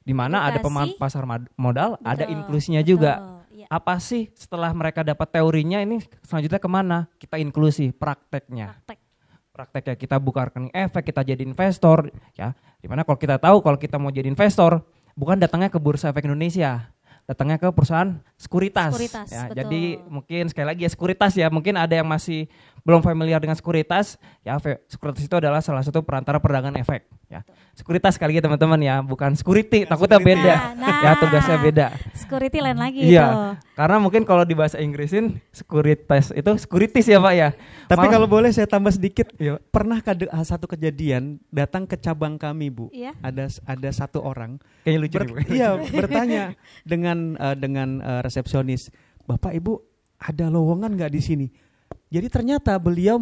Di mana ada pemahaman pasar modal, betul, ada inklusinya
betul,
juga.
ya.
Apa sih setelah mereka dapat teorinya, ini selanjutnya kemana? Kita inklusi prakteknya. prakteknya kita buka rekening efek, kita jadi investor, ya. Dimana kalau kita tahu kalau kita mau jadi investor, bukan datangnya ke Bursa Efek Indonesia, datangnya ke perusahaan sekuritas ya.
Betul.
Jadi mungkin sekali lagi ya sekuritas ya, mungkin ada yang masih belum familiar dengan sekuritas ya. Sekuritas itu adalah salah satu perantara perdagangan efek ya. Sekuritas kali ya teman-teman ya, bukan security, takutnya beda. Ya tugasnya beda.
Security lain lagi
iya,
itu.
Karena mungkin kalau di bahasa Inggrisin sekuritas itu securities ya Pak ya.
Tapi kalau boleh saya tambah sedikit,
iya.
Pernah satu kejadian datang ke cabang kami Bu,
iya.
ada satu orang
kayaknya lucu
bertanya dengan resepsionis, Bapak Ibu ada lowongan nggak di sini? Jadi ternyata beliau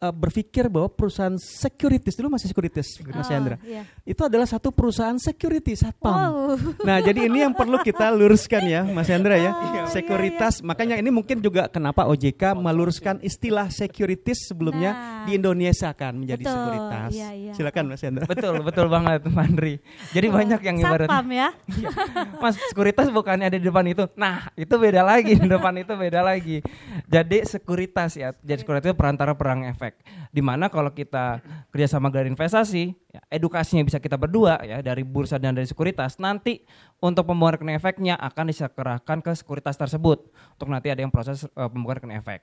berpikir bahwa perusahaan securities, dulu masih securities Mas Chandra,
iya.
itu adalah satu perusahaan security satpam.
Wow.
Nah jadi ini yang perlu kita luruskan ya Mas Chandra ya, sekuritas.
Iya.
Makanya ini mungkin juga kenapa OJK meluruskan istilah securities sebelumnya di Indonesia kan menjadi sekuritas.
Iya.
Silakan Mas Chandra.
Betul banget Mandri. Jadi banyak yang ibarat
satpam ya.
Mas, sekuritas bukannya ada di depan itu. Nah, itu beda lagi, di depan itu beda lagi. Jadi sekuritas ya. Jadi sekuritas itu perantara perang efek. Dimana kalau kita kerjasama galeri investasi, ya, edukasinya bisa kita berdua ya dari bursa dan dari sekuritas. Nanti untuk pembukaan rekening efeknya akan diserahkan ke sekuritas tersebut. Untuk nanti ada yang proses pembukaan rekening efek.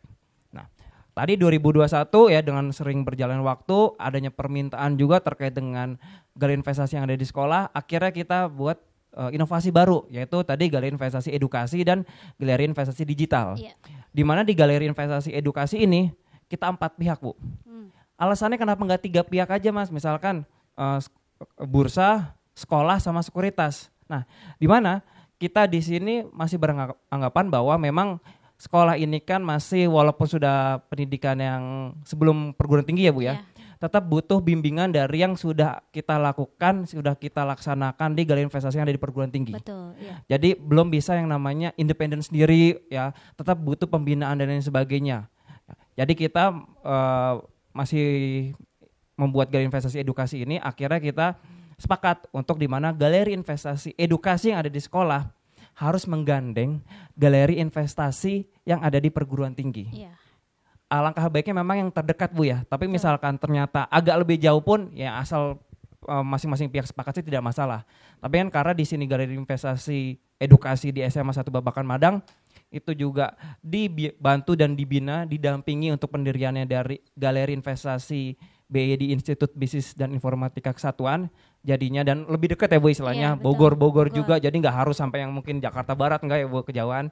Nah, tadi 2021 ya dengan sering berjalan waktu, adanya permintaan juga terkait dengan galeri investasi yang ada di sekolah. Akhirnya kita buat inovasi baru, yaitu tadi galeri investasi edukasi dan galeri investasi digital.
Iya.
Di mana di galeri investasi edukasi ini kita 4 pihak Bu. Alasannya kenapa nggak 3 pihak aja Mas? Misalkan bursa, sekolah sama sekuritas. Nah, di mana kita di sini masih beranggapan bahwa memang sekolah ini kan masih walaupun sudah pendidikan yang sebelum perguruan tinggi ya Bu ya. Tetap butuh bimbingan dari yang sudah kita lakukan, sudah kita laksanakan di galeri investasi yang ada di perguruan tinggi.
Betul, iya.
Jadi belum bisa yang namanya independen sendiri ya, tetap butuh pembinaan dan lain sebagainya. Jadi kita masih membuat galeri investasi edukasi ini, akhirnya kita sepakat untuk di mana galeri investasi edukasi yang ada di sekolah harus menggandeng galeri investasi yang ada di perguruan tinggi.
Iya.
Alangkah baiknya memang yang terdekat Bu ya, tapi misalkan ternyata agak lebih jauh pun ya asal masing-masing pihak sepakat sih tidak masalah. Tapi kan karena di sini galeri investasi edukasi di SMA 1 Babakan Madang itu juga dibantu dan dibina, didampingi untuk pendiriannya dari galeri investasi BI di Institut Bisnis dan Informatika Kesatuan jadinya, dan lebih dekat ya Bu istilahnya, Bogor juga, jadi nggak harus sampai yang mungkin Jakarta Barat, nggak ya Bu, kejauhan.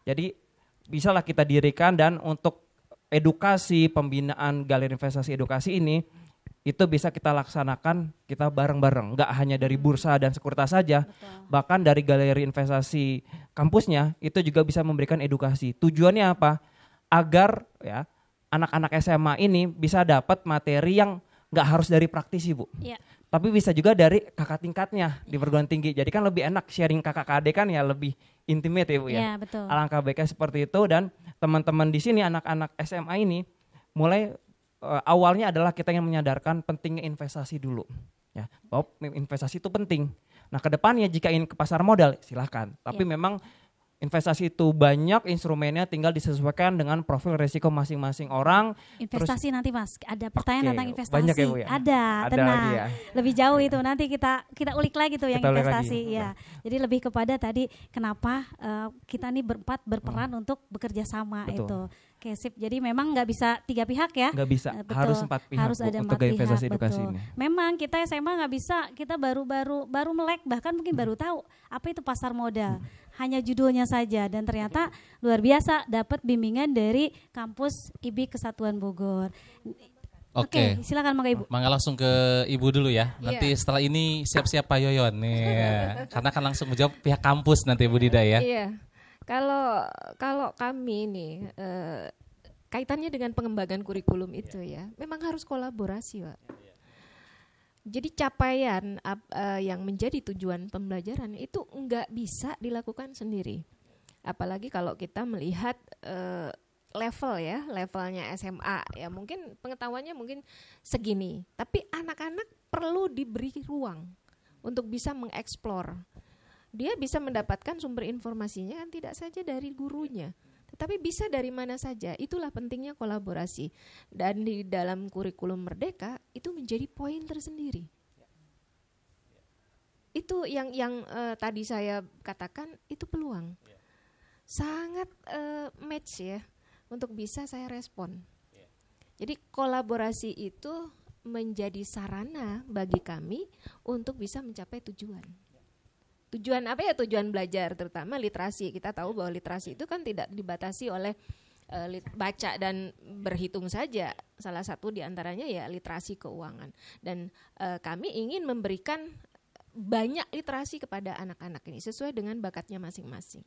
Jadi bisalah kita dirikan, dan untuk edukasi pembinaan galeri investasi edukasi ini itu bisa kita laksanakan kita bareng-bareng, nggak hanya dari bursa dan sekuritas saja. Betul. Bahkan dari galeri investasi kampusnya itu juga bisa memberikan edukasi. Tujuannya apa? Agar ya anak-anak SMA ini bisa dapat materi yang nggak harus dari praktisi Bu, tapi bisa juga dari kakak tingkatnya di perguruan tinggi. Jadi kan lebih enak sharing kakak adik kan ya, lebih intimate ya Bu ya.
Betul.
Alangkah baiknya seperti itu, dan teman-teman di sini anak-anak SMA ini mulai awalnya adalah kita yang menyadarkan pentingnya investasi dulu, ya, bahwa investasi itu penting. Nah, ke depannya jika ingin ke pasar modal silahkan, tapi memang investasi itu banyak instrumennya, tinggal disesuaikan dengan profil risiko masing-masing orang.
Investasi nanti Mas, ada pertanyaan tentang investasi.
Banyak ya Bu ya?
Ada tenang.
Lagi ya?
Lebih jauh itu nanti kita ulik lagi tuh yang investasi ya. Jadi lebih kepada tadi kenapa kita nih berperan untuk bekerja sama. Betul. Itu. Oke, sip. Jadi memang nggak bisa 3 pihak ya?
Nggak bisa,
betul.
Harus 4 pihak
harus ada
untuk
4
investasi
pihak,
edukasi
betul.
ini.
Memang kita SMA nggak bisa, kita baru melek, bahkan mungkin baru tahu apa itu pasar modal. Hanya judulnya saja, dan ternyata luar biasa dapat bimbingan dari kampus IBI Kesatuan Bogor. Oke, silakan Mangga Ibu.
Mangga langsung ke Ibu dulu ya. Nanti setelah ini siap-siap Pak Yoyon nih. Karena kan langsung menjawab pihak kampus nanti Bu Dida ya.
Iya. Kalau kami nih kaitannya dengan pengembangan kurikulum itu ya, memang harus kolaborasi, Pak. Jadi capaian yang menjadi tujuan pembelajaran itu enggak bisa dilakukan sendiri. Apalagi kalau kita melihat levelnya SMA ya, mungkin pengetahuannya mungkin segini, tapi anak-anak perlu diberi ruang untuk bisa mengeksplor. Dia bisa mendapatkan sumber informasinya kan tidak saja dari gurunya, tapi bisa dari mana saja. Itulah pentingnya kolaborasi. Dan di dalam kurikulum Merdeka itu menjadi poin tersendiri. Itu yang tadi saya katakan, itu peluang. Sangat match ya untuk bisa saya respon. Jadi kolaborasi itu menjadi sarana bagi kami untuk bisa mencapai tujuan. Tujuan apa ya? Tujuan belajar, terutama literasi. Kita tahu bahwa literasi itu kan tidak dibatasi oleh baca dan berhitung saja. Salah satu diantaranya ya literasi keuangan. Dan kami ingin memberikan banyak literasi kepada anak-anak ini sesuai dengan bakatnya masing-masing.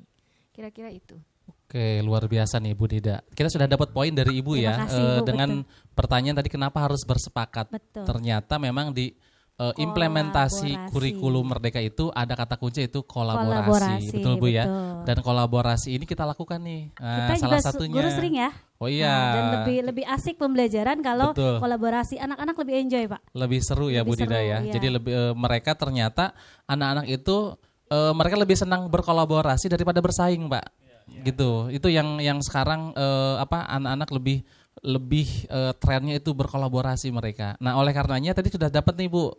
Kira-kira itu.
Oke, luar biasa nih Bu Nida. Kita sudah dapat poin dari Ibu ya,
kasih, Bu,
dengan pertanyaan tadi kenapa harus bersepakat.
Betul.
Ternyata memang di implementasi kurikulum Merdeka itu ada kata kunci itu kolaborasi. Betul Bu ya. Dan kolaborasi ini kita lakukan nih.
Kita
salah
juga
satunya.
guru sering ya.
Oh iya.
Dan lebih asik pembelajaran kalau kolaborasi, anak-anak lebih enjoy Pak.
Lebih seru ya Bu Nida ya.
Iya.
Jadi mereka ternyata anak-anak itu mereka lebih senang berkolaborasi daripada bersaing Pak. Gitu. Itu yang sekarang anak-anak lebih trennya itu berkolaborasi mereka. Nah, oleh karenanya tadi sudah dapat nih Bu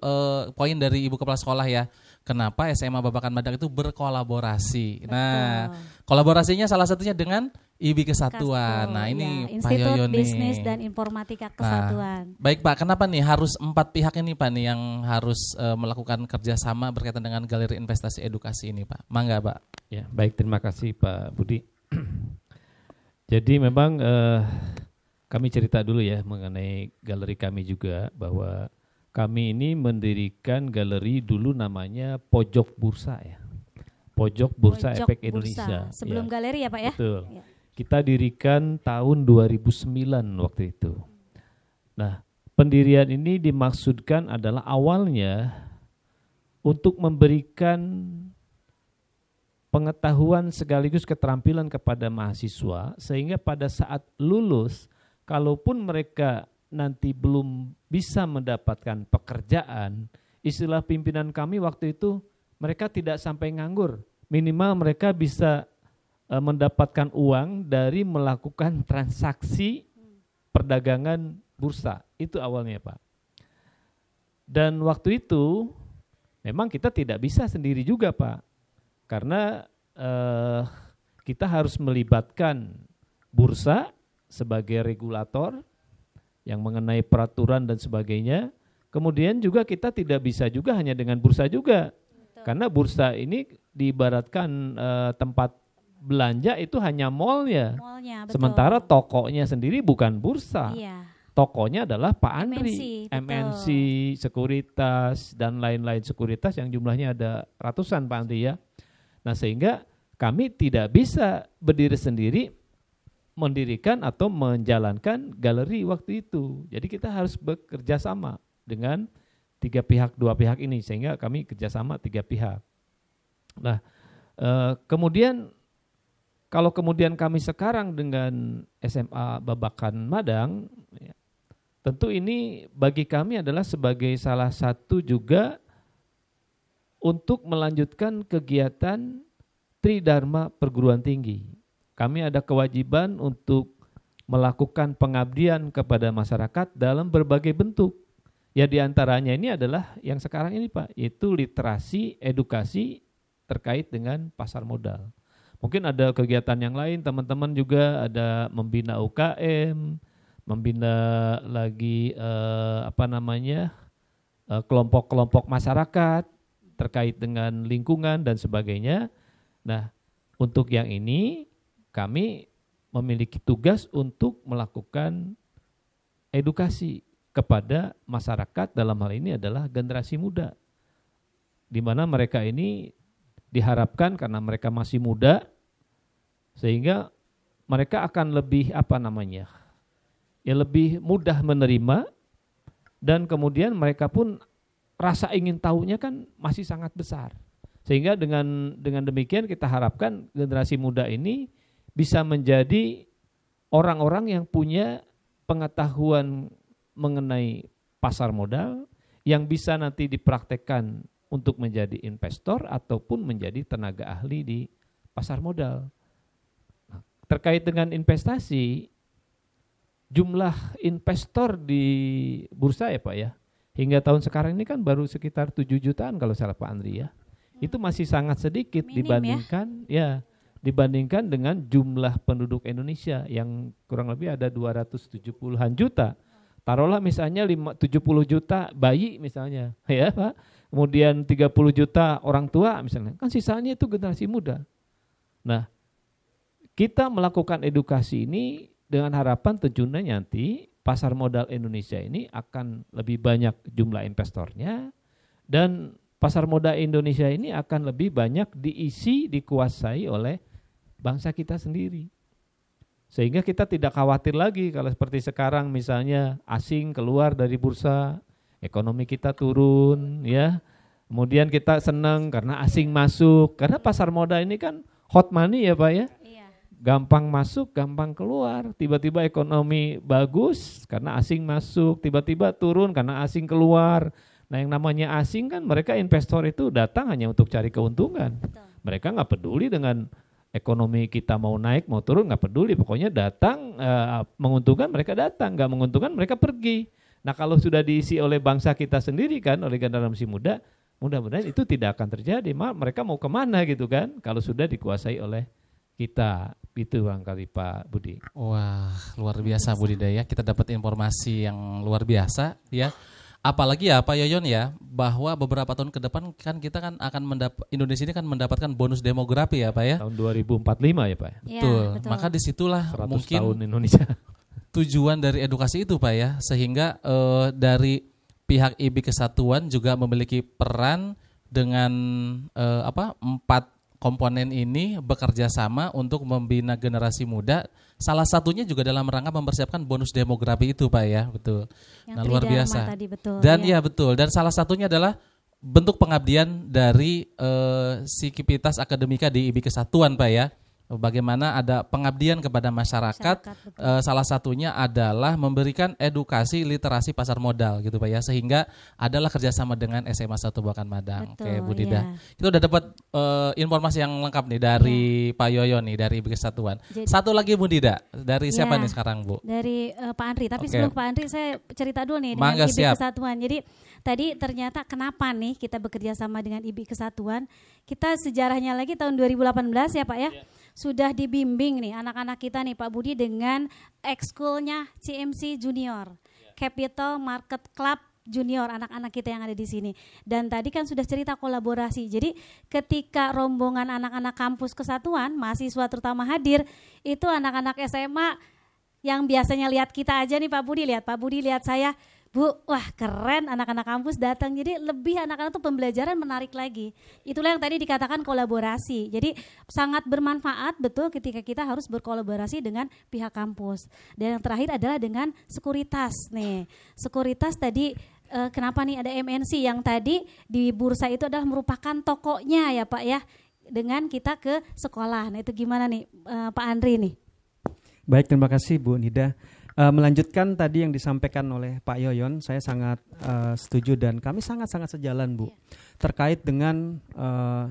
poin dari Ibu Kepala Sekolah ya. Kenapa SMA Babakan Madang itu berkolaborasi. Betul. Nah, kolaborasinya salah satunya dengan IBI Kesatuan. Nah, ini
ya,
Pak Yoyo nih.
Institut Bisnis dan Informatika Kesatuan.
Baik Pak, kenapa nih harus 4 pihak ini Pak nih yang harus melakukan kerjasama berkaitan dengan Galeri Investasi Edukasi ini Pak? Mangga Pak.
Ya, baik, terima kasih Pak Budi. Jadi memang kami cerita dulu ya mengenai galeri kami juga, bahwa kami ini mendirikan galeri dulu namanya Pojok Bursa ya. Pojok Bursa Efek Indonesia.
Sebelum
ya.
galeri ya Pak ya?
Betul.
Ya.
Kita dirikan tahun 2009 waktu itu. Nah, pendirian ini dimaksudkan adalah awalnya untuk memberikan pengetahuan sekaligus keterampilan kepada mahasiswa, sehingga pada saat lulus, kalaupun mereka nanti belum bisa mendapatkan pekerjaan, istilah pimpinan kami waktu itu, mereka tidak sampai nganggur. Minimal mereka bisa mendapatkan uang dari melakukan transaksi perdagangan bursa. Itu awalnya Pak. Dan waktu itu memang kita tidak bisa sendiri juga Pak. Karena kita harus melibatkan bursa sebagai regulator yang mengenai peraturan dan sebagainya. Kemudian juga kita tidak bisa juga hanya dengan bursa juga. Betul. Karena bursa ini diibaratkan tempat belanja itu hanya mallnya. Sementara tokonya sendiri bukan bursa. Iya. Tokonya adalah Pak Andri, MNC, sekuritas, dan lain-lain sekuritas yang jumlahnya ada ratusan Pak Andri ya. Nah, sehingga kami tidak bisa berdiri sendiri mendirikan atau menjalankan galeri waktu itu. Jadi kita harus bekerja sama dengan 2 pihak ini, sehingga kami kerjasama 3 pihak. Nah, kemudian kalau kemudian kami sekarang dengan SMA Babakan Madang, ya, tentu ini bagi kami adalah sebagai salah satu juga untuk melanjutkan kegiatan Tridharma Perguruan Tinggi. Kami ada kewajiban untuk melakukan pengabdian kepada masyarakat dalam berbagai bentuk. Ya, diantaranya ini adalah yang sekarang ini Pak, yaitu literasi, edukasi terkait dengan pasar modal. Mungkin ada kegiatan yang lain, teman-teman juga ada membina UKM, membina lagi kelompok-kelompok masyarakat terkait dengan lingkungan dan sebagainya. Nah, untuk yang ini kami memiliki tugas untuk melakukan edukasi kepada masyarakat, dalam hal ini adalah generasi muda, di mana mereka ini diharapkan karena mereka masih muda, sehingga mereka akan lebih lebih mudah menerima, dan kemudian mereka pun rasa ingin tahunya kan masih sangat besar. Sehingga dengan demikian kita harapkan generasi muda ini bisa menjadi orang-orang yang punya pengetahuan mengenai pasar modal, yang bisa nanti dipraktekkan untuk menjadi investor ataupun menjadi tenaga ahli di pasar modal. Nah, terkait dengan investasi, jumlah investor di bursa ya Pak ya, hingga tahun sekarang ini kan baru sekitar 7 jutaan kalau salah Pak Andri ya. Itu masih sangat sedikit dibandingkan dibandingkan dengan jumlah penduduk Indonesia yang kurang lebih ada 270-an juta. Taruhlah misalnya 70 juta bayi misalnya, ya Pak. Kemudian 30 juta orang tua misalnya. Kan sisanya itu generasi muda. Nah, kita melakukan edukasi ini dengan harapan tentunya nanti pasar modal Indonesia ini akan lebih banyak jumlah investornya, dan pasar modal Indonesia ini akan lebih banyak dikuasai oleh bangsa kita sendiri. Sehingga kita tidak khawatir lagi kalau seperti sekarang misalnya asing keluar dari bursa, ekonomi kita turun ya. Kemudian kita senang karena asing masuk, karena pasar modal ini kan hot money ya Pak ya. Gampang masuk, gampang keluar. Tiba-tiba ekonomi bagus karena asing masuk, tiba-tiba turun karena asing keluar. Nah yang namanya asing kan mereka investor itu datang hanya untuk cari keuntungan. Betul. Mereka nggak peduli dengan ekonomi kita mau naik, mau turun, nggak peduli. Pokoknya datang, menguntungkan mereka datang, nggak menguntungkan mereka pergi. Nah kalau sudah diisi oleh bangsa kita sendiri kan, oleh generasi muda, mudah-mudahan itu tidak akan terjadi. Mereka mau kemana gitu kan, kalau sudah dikuasai oleh kita. Itu barangkali Pak Budi.
Wah, luar biasa Budidaya. Kita dapat informasi yang luar biasa ya. Apalagi ya Pak Yoyon ya, bahwa beberapa tahun ke depan kan kita kan akan Indonesia ini kan mendapatkan bonus demografi ya Pak ya.
Tahun 2045 ya Pak ya.
Betul. Ya, betul. Maka disitulah
100
mungkin
tahun Indonesia.
Tujuan dari edukasi itu Pak ya, sehingga dari pihak IB Kesatuan juga memiliki peran dengan 4 komponen ini bekerja sama untuk membina generasi muda. Salah satunya juga dalam rangka mempersiapkan bonus demografi itu Pak ya, betul.
Yang
nah luar biasa.
Tadi, betul,
dan ya betul. Dan salah satunya adalah bentuk pengabdian dari Sivitas Akademika di IB Kesatuan Pak ya. Bagaimana ada pengabdian kepada masyarakat salah satunya adalah memberikan edukasi literasi pasar modal gitu Pak ya, sehingga adalah kerjasama dengan SMA 1 Buakan Madang. Betul, oke Bu Dida, kita udah dapat informasi yang lengkap nih dari Pak Yoyo nih dari IB Kesatuan. Satu lagi Bu Dida, dari siapa nih sekarang Bu?
Dari Pak Andri, tapi sebelum Pak Andri saya cerita dulu nih dengan IB Kesatuan. Jadi tadi ternyata kenapa nih kita bekerja sama dengan IB Kesatuan, kita sejarahnya lagi tahun 2018 ya Pak ya. Sudah dibimbing nih anak-anak kita nih Pak Budi dengan ekskulnya CMC Junior, Capital Market Club Junior, anak-anak kita yang ada di sini. Dan tadi kan sudah cerita kolaborasi. Jadi ketika rombongan anak-anak kampus Kesatuan, mahasiswa terutama hadir, itu anak-anak SMA yang biasanya lihat kita aja nih Pak Budi, lihat saya, Bu, wah keren anak-anak kampus datang. Jadi lebih anak-anak tuh pembelajaran menarik lagi. Itulah yang tadi dikatakan kolaborasi. Jadi sangat bermanfaat betul ketika kita harus berkolaborasi dengan pihak kampus. Dan yang terakhir adalah dengan sekuritas nih. Sekuritas tadi kenapa nih ada MNC yang tadi di bursa itu adalah merupakan tokonya ya Pak ya. Dengan kita ke sekolah. Nah itu gimana nih Pak Andri nih?
Baik, terima kasih Bu Nida. Melanjutkan tadi yang disampaikan oleh Pak Yoyon, saya sangat setuju dan kami sangat-sangat sejalan Bu. Terkait dengan,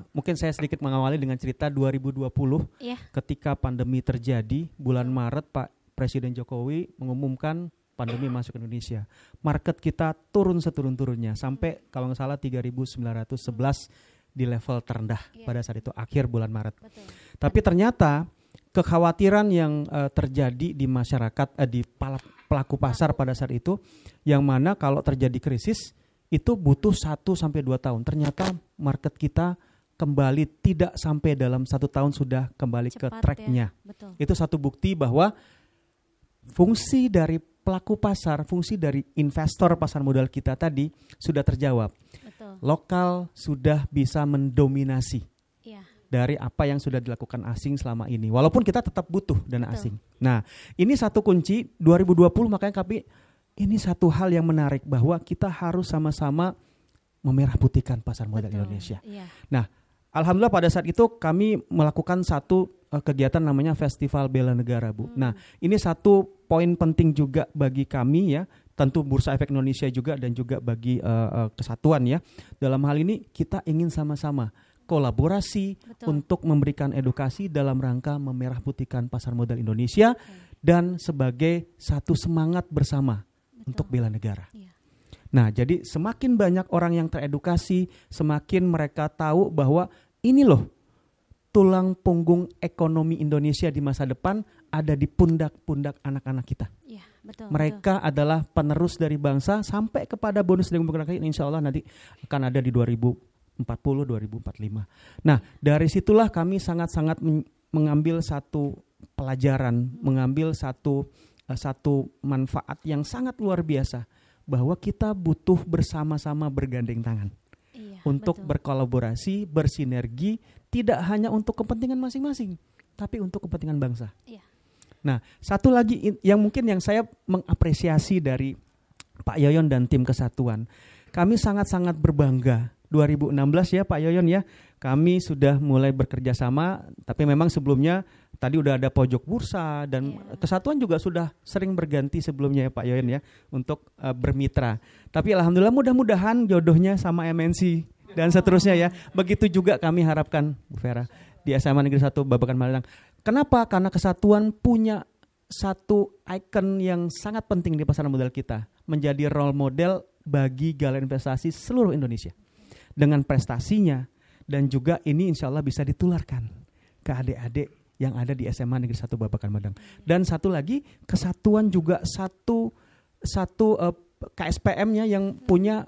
mungkin saya sedikit mengawali dengan cerita 2020 ketika pandemi terjadi, bulan Maret Pak Presiden Jokowi mengumumkan pandemi masuk Indonesia. Market kita turun seturun-turunnya sampai kalau nggak salah 3.911 di level terendah pada saat itu akhir bulan Maret. Betul. Tapi ternyata kekhawatiran yang terjadi di masyarakat, di pelaku pasar pada saat itu, yang mana kalau terjadi krisis itu butuh 1-2 tahun. Ternyata market kita kembali tidak sampai dalam 1 tahun sudah kembali cepat ke tracknya. Ya, itu satu bukti bahwa fungsi dari pelaku pasar, fungsi dari investor pasar modal kita tadi sudah terjawab. Betul. Lokal sudah bisa mendominasi. Ya. Dari apa yang sudah dilakukan asing selama ini. Walaupun kita tetap butuh dana asing. Nah, ini satu kunci 2020, makanya kami ini satu hal yang menarik bahwa kita harus sama-sama memerah putihkan pasar modal Indonesia. Iya. Nah, alhamdulillah pada saat itu kami melakukan satu kegiatan namanya Festival Bela Negara, Bu. Nah, ini satu poin penting juga bagi kami ya, tentu Bursa Efek Indonesia juga dan juga bagi Kesatuan ya. Dalam hal ini kita ingin sama-sama berkolaborasi untuk memberikan edukasi dalam rangka memerah putihkan pasar modal Indonesia dan sebagai satu semangat bersama untuk bela negara. Nah, jadi semakin banyak orang yang teredukasi, semakin mereka tahu bahwa ini loh tulang punggung ekonomi Indonesia di masa depan ada di pundak-pundak anak-anak kita.
Ya, betul,
mereka adalah penerus dari bangsa sampai kepada bonus demografi insya Allah nanti akan ada di 2040-2045. Nah, dari situlah kami sangat-sangat mengambil satu pelajaran, mengambil satu manfaat yang sangat luar biasa. Bahwa kita butuh bersama-sama bergandeng tangan untuk berkolaborasi, bersinergi, tidak hanya untuk kepentingan masing-masing, tapi untuk kepentingan bangsa. Nah, satu lagi yang mungkin yang saya mengapresiasi dari Pak Yoyon dan tim Kesatuan, kami sangat-sangat berbangga. 2016 ya Pak Yoyon ya, kami sudah mulai bekerja sama, tapi memang sebelumnya tadi udah ada pojok bursa dan Kesatuan juga sudah sering berganti sebelumnya ya Pak Yoyon ya untuk bermitra. Tapi alhamdulillah mudah-mudahan jodohnya sama MNC dan seterusnya ya. Begitu juga kami harapkan Bu Vera di SMA Negeri 1 Babakan Malang. Kenapa? Karena Kesatuan punya satu ikon yang sangat penting di pasar modal kita, menjadi role model bagi galeri investasi seluruh Indonesia. Dengan prestasinya dan juga ini insya Allah bisa ditularkan ke adik-adik yang ada di SMA Negeri 1 Babakan Madang. Dan satu lagi Kesatuan juga satu KSPM-nya yang punya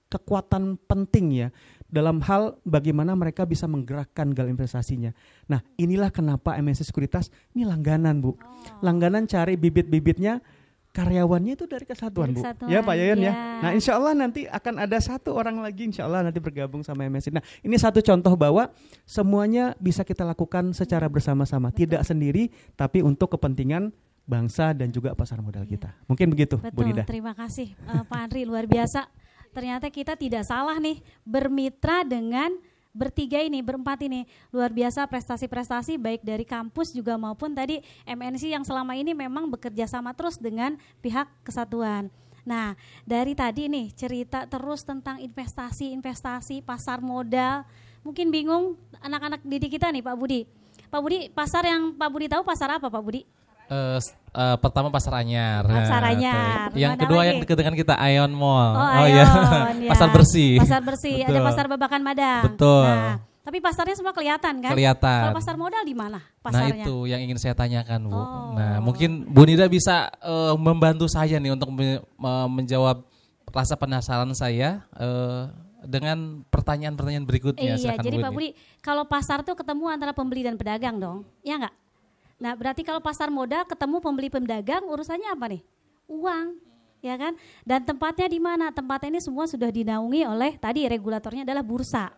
kekuatan penting ya dalam hal bagaimana mereka bisa menggerakkan galeri investasinya. Nah, inilah kenapa MNC Sekuritas ini langganan Bu. Langganan cari bibit-bibitnya, karyawannya itu dari Kesatuan Bu. Ya Pak Yoyon ya. Nah, insya Allah nanti akan ada satu orang lagi insya Allah nanti bergabung sama MNC. Nah, ini satu contoh bahwa semuanya bisa kita lakukan secara bersama-sama, tidak sendiri tapi untuk kepentingan bangsa dan juga pasar modal kita. Mungkin begitu Bu Nida.
Terima kasih Pak Andri, luar biasa. Ternyata kita tidak salah nih bermitra dengan bertiga ini, berempat ini. Luar biasa prestasi-prestasi baik dari kampus juga maupun tadi MNC yang selama ini memang bekerja sama terus dengan pihak Kesatuan. Nah, dari tadi nih cerita terus tentang investasi, pasar modal. Mungkin bingung anak-anak didik kita nih Pak Budi. Pak Budi, pasar yang Pak Budi tahu pasar apa Pak Budi?
Pertama Pasar Anyar.
Pasar Anyar.
Yang kedua lagi? Yang dekat dengan kita Ion Mall.
Ion,
ya.
Ya.
Pasar Bersih.
Pasar Bersih. Ada Pasar Babakan Madang.
Betul.
Nah, tapi pasarnya semua kelihatan kan?
Kelihatan.
Kalau pasar modal di mana pasarnya?
Nah, itu yang ingin saya tanyakan Bu. Nah, mungkin Bu Nida bisa membantu saya nih untuk menjawab rasa penasaran saya dengan pertanyaan-pertanyaan berikutnya.
Iya, jadi Pak Budi, kalau pasar tuh ketemu antara pembeli dan pedagang dong, ya enggak? Nah, berarti kalau pasar modal ketemu pembeli pedagang, urusannya apa nih? Uang, ya kan? Dan tempatnya di mana? Tempatnya ini semua sudah dinaungi oleh tadi regulatornya adalah bursa.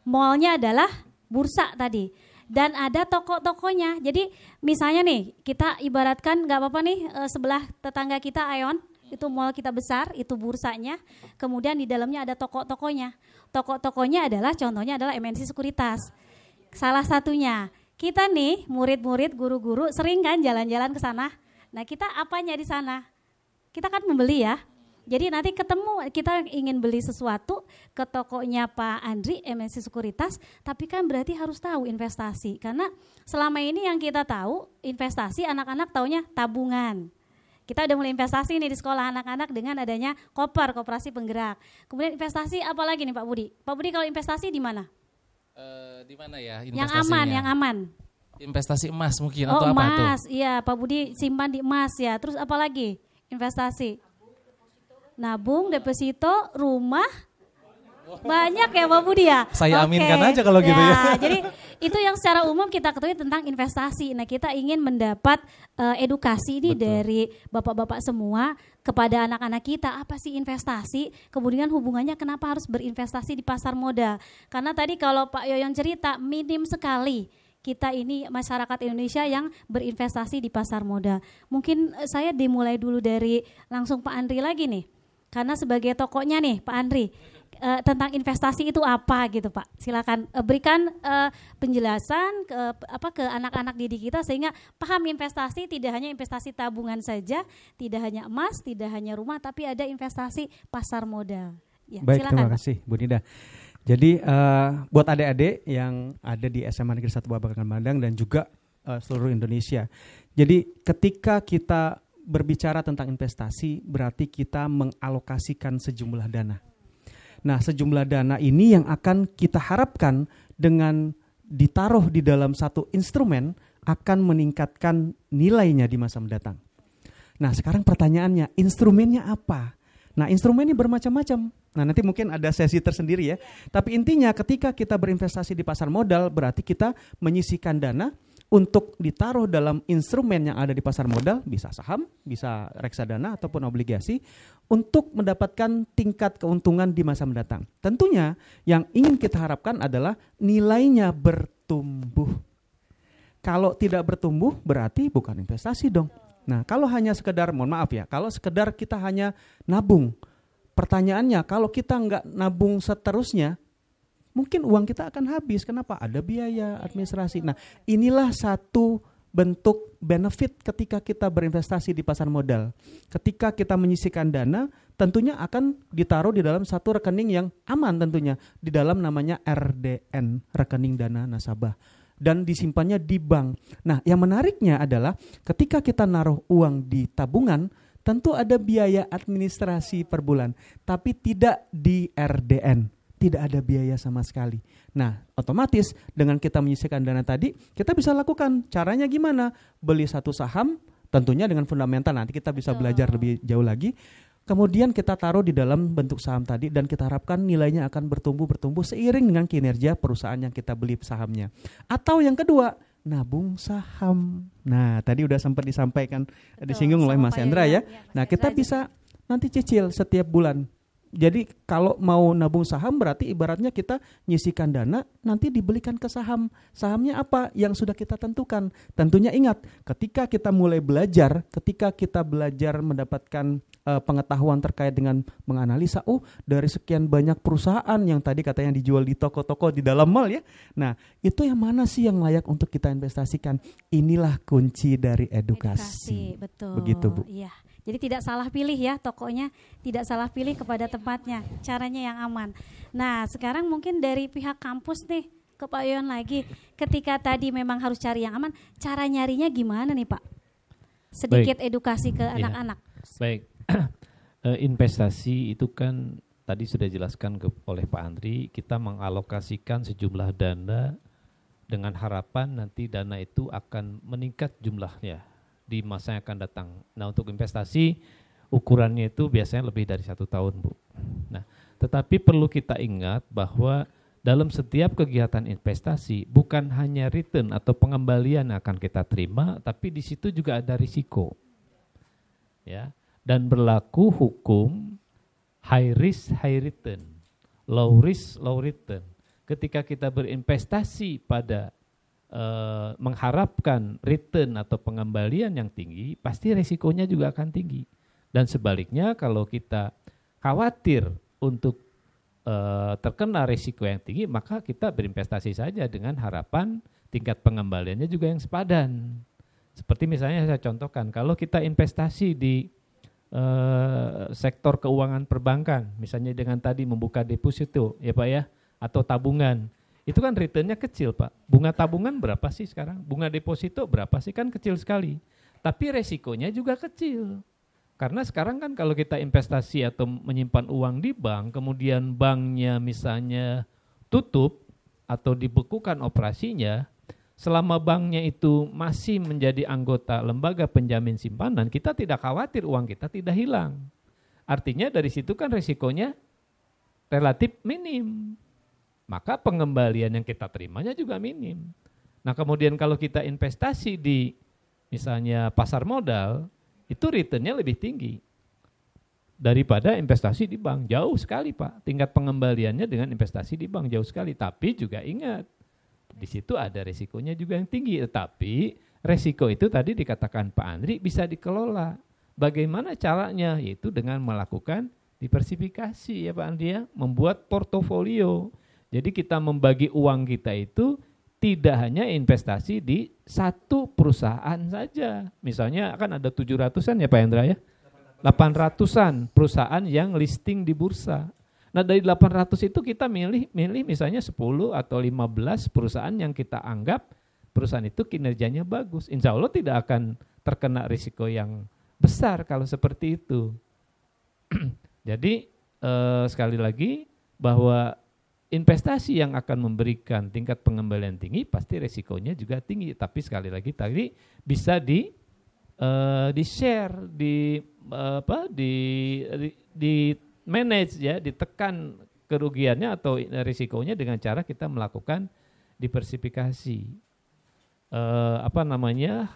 Mallnya adalah bursa tadi. Dan ada toko-tokonya. Jadi misalnya nih, kita ibaratkan nggak apa-apa nih sebelah tetangga kita Ion, itu mall kita besar, itu bursanya. Kemudian di dalamnya ada toko-tokonya. Toko-tokonya adalah contohnya adalah MNC Sekuritas. Salah satunya. Kita nih murid-murid, guru-guru sering kan jalan-jalan ke sana. Nah, kita apanya di sana? Kita kan membeli ya. Jadi nanti ketemu kita ingin beli sesuatu ke tokonya Pak Andri MNC Sekuritas, tapi kan berarti harus tahu investasi. Karena selama ini yang kita tahu investasi anak-anak taunya tabungan. Kita udah mulai investasi nih di sekolah anak-anak dengan adanya koperasi penggerak. Kemudian investasi apa lagi nih Pak Budi? Pak Budi kalau investasi di mana?
Di mana ya
investasinya? Yang aman.
Investasi emas mungkin atau apa tuh?
Emas, iya Pak Budi simpan di emas ya. Terus apa lagi investasi? Nabung, deposito, rumah. Banyak ya Pak Budi ya?
Saya aminkan aja kalau gitu ya.
Jadi itu yang secara umum kita ketahui tentang investasi. Nah, kita ingin mendapat edukasi ini dari bapak-bapak semua kepada anak-anak kita. Apa sih investasi? Kemudian hubungannya kenapa harus berinvestasi di pasar modal? Karena tadi kalau Pak Yoyon cerita minim sekali kita ini masyarakat Indonesia yang berinvestasi di pasar modal. Mungkin saya dimulai dulu dari langsung Pak Andri lagi nih. Karena sebagai tokonya nih Pak Andri, tentang investasi itu apa gitu Pak? Silakan berikan penjelasan ke anak-anak didik kita sehingga paham investasi tidak hanya investasi tabungan saja, tidak hanya emas, tidak hanya rumah, tapi ada investasi pasar modal.
Ya, baik, silakan, terima kasih Bu Nida. Jadi buat adik-adik yang ada di SMA Negeri 1 Babakan Bandang dan juga seluruh Indonesia. Jadi ketika kita berbicara tentang investasi, berarti kita mengalokasikan sejumlah dana. Nah, sejumlah dana ini yang akan kita harapkan dengan ditaruh di dalam satu instrumen akan meningkatkan nilainya di masa mendatang. Nah, sekarang pertanyaannya, instrumennya apa? Nah, instrumen ini bermacam-macam. Nah, nanti mungkin ada sesi tersendiri ya. Tapi intinya ketika kita berinvestasi di pasar modal, berarti kita menyisihkan dana untuk ditaruh dalam instrumen yang ada di pasar modal, bisa saham, bisa reksadana ataupun obligasi, untuk mendapatkan tingkat keuntungan di masa mendatang. Tentunya yang ingin kita harapkan adalah nilainya bertumbuh. Kalau tidak bertumbuh berarti bukan investasi dong. Nah, kalau hanya sekedar, mohon maaf ya, kalau sekedar kita hanya nabung, pertanyaannya kalau kita nggak nabung seterusnya, mungkin uang kita akan habis. Kenapa? Ada biaya administrasi. Nah, inilah satu bentuk benefit ketika kita berinvestasi di pasar modal. Ketika kita menyisihkan dana, tentunya akan ditaruh di dalam satu rekening yang aman tentunya. Di dalam namanya RDN, rekening dana nasabah. Dan disimpannya di bank. Nah, yang menariknya adalah ketika kita naruh uang di tabungan, tentu ada biaya administrasi per bulan, tapi tidak di RDN, tidak ada biaya sama sekali. Nah, otomatis dengan kita menyisihkan dana tadi, kita bisa lakukan. Caranya gimana? Beli satu saham, tentunya dengan fundamental, nanti kita bisa belajar lebih jauh lagi. Kemudian kita taruh di dalam bentuk saham tadi dan kita harapkan nilainya akan bertumbuh seiring dengan kinerja perusahaan yang kita beli sahamnya. Atau yang kedua, nabung saham. Nah, tadi udah sempat disampaikan, disinggung oleh Mas Hendra ya. Nah, kita bisa nanti cicil setiap bulan. Jadi kalau mau nabung saham berarti ibaratnya kita nyisikan dana, nanti dibelikan ke saham. Sahamnya apa? Yang sudah kita tentukan. Tentunya ingat, ketika kita mulai belajar, ketika kita belajar mendapatkan pengetahuan terkait dengan menganalisa, dari sekian banyak perusahaan yang tadi katanya dijual di toko-toko di dalam mall ya. Nah, itu yang mana sih yang layak untuk kita investasikan? Inilah kunci dari edukasi.
Betul.
Begitu, Bu.
Iya. Jadi tidak salah pilih ya tokonya, tidak salah pilih kepada tempatnya, caranya yang aman. Nah, sekarang mungkin dari pihak kampus nih, ke Pak Yohan lagi. Ketika tadi memang harus cari yang aman, cara nyarinya gimana nih Pak? Sedikit edukasi ke anak-anak.
Baik. Investasi itu kan tadi sudah dijelaskan oleh Pak Andri, kita mengalokasikan sejumlah dana dengan harapan nanti dana itu akan meningkat jumlahnya di masa yang akan datang. Nah, untuk investasi ukurannya itu biasanya lebih dari 1 tahun, Bu. Nah, tetapi perlu kita ingat bahwa dalam setiap kegiatan investasi bukan hanya return atau pengembalian yang akan kita terima, tapi di situ juga ada risiko. Ya. Dan berlaku hukum high risk, high return, low risk, low return. Ketika kita berinvestasi pada mengharapkan return atau pengembalian yang tinggi, pasti resikonya juga akan tinggi. Dan sebaliknya kalau kita khawatir untuk terkena risiko yang tinggi, maka kita berinvestasi saja dengan harapan tingkat pengembaliannya juga yang sepadan. Seperti misalnya saya contohkan, kalau kita investasi di sektor keuangan perbankan, misalnya dengan tadi membuka deposito, ya Pak ya, atau tabungan, itu kan returnnya kecil Pak. Bunga tabungan berapa sih sekarang? Bunga deposito berapa sih? Kan kecil sekali. Tapi resikonya juga kecil. Karena sekarang kan kalau kita investasi atau menyimpan uang di bank, kemudian banknya misalnya tutup atau dibekukan operasinya, selama banknya itu masih menjadi anggota lembaga penjamin simpanan, kita tidak khawatir uang kita tidak hilang. Artinya dari situ kan resikonya relatif minim. Maka pengembalian yang kita terimanya juga minim. Nah, kemudian kalau kita investasi di misalnya pasar modal, itu returnnya lebih tinggi daripada investasi di bank. Jauh sekali Pak, tingkat pengembaliannya dengan investasi di bank jauh sekali. Tapi juga ingat, di situ ada resikonya juga yang tinggi. Tetapi resiko itu tadi dikatakan Pak Andri bisa dikelola. Bagaimana caranya? Yaitu dengan melakukan diversifikasi ya Pak Andri ya, membuat portofolio. Jadi kita membagi uang kita itu tidak hanya investasi di satu perusahaan saja. Misalnya kan ada 700-an ya Pak Hendra ya, 800-an perusahaan yang listing di bursa. Nah dari 800 itu kita milih misalnya 10 atau 15 perusahaan yang kita anggap perusahaan itu kinerjanya bagus. Insya Allah tidak akan terkena risiko yang besar kalau seperti itu. Jadi sekali lagi bahwa investasi yang akan memberikan tingkat pengembalian tinggi pasti risikonya juga tinggi. Tapi sekali lagi tadi bisa di share, di manage ya, ditekan kerugiannya atau risikonya dengan cara kita melakukan diversifikasi.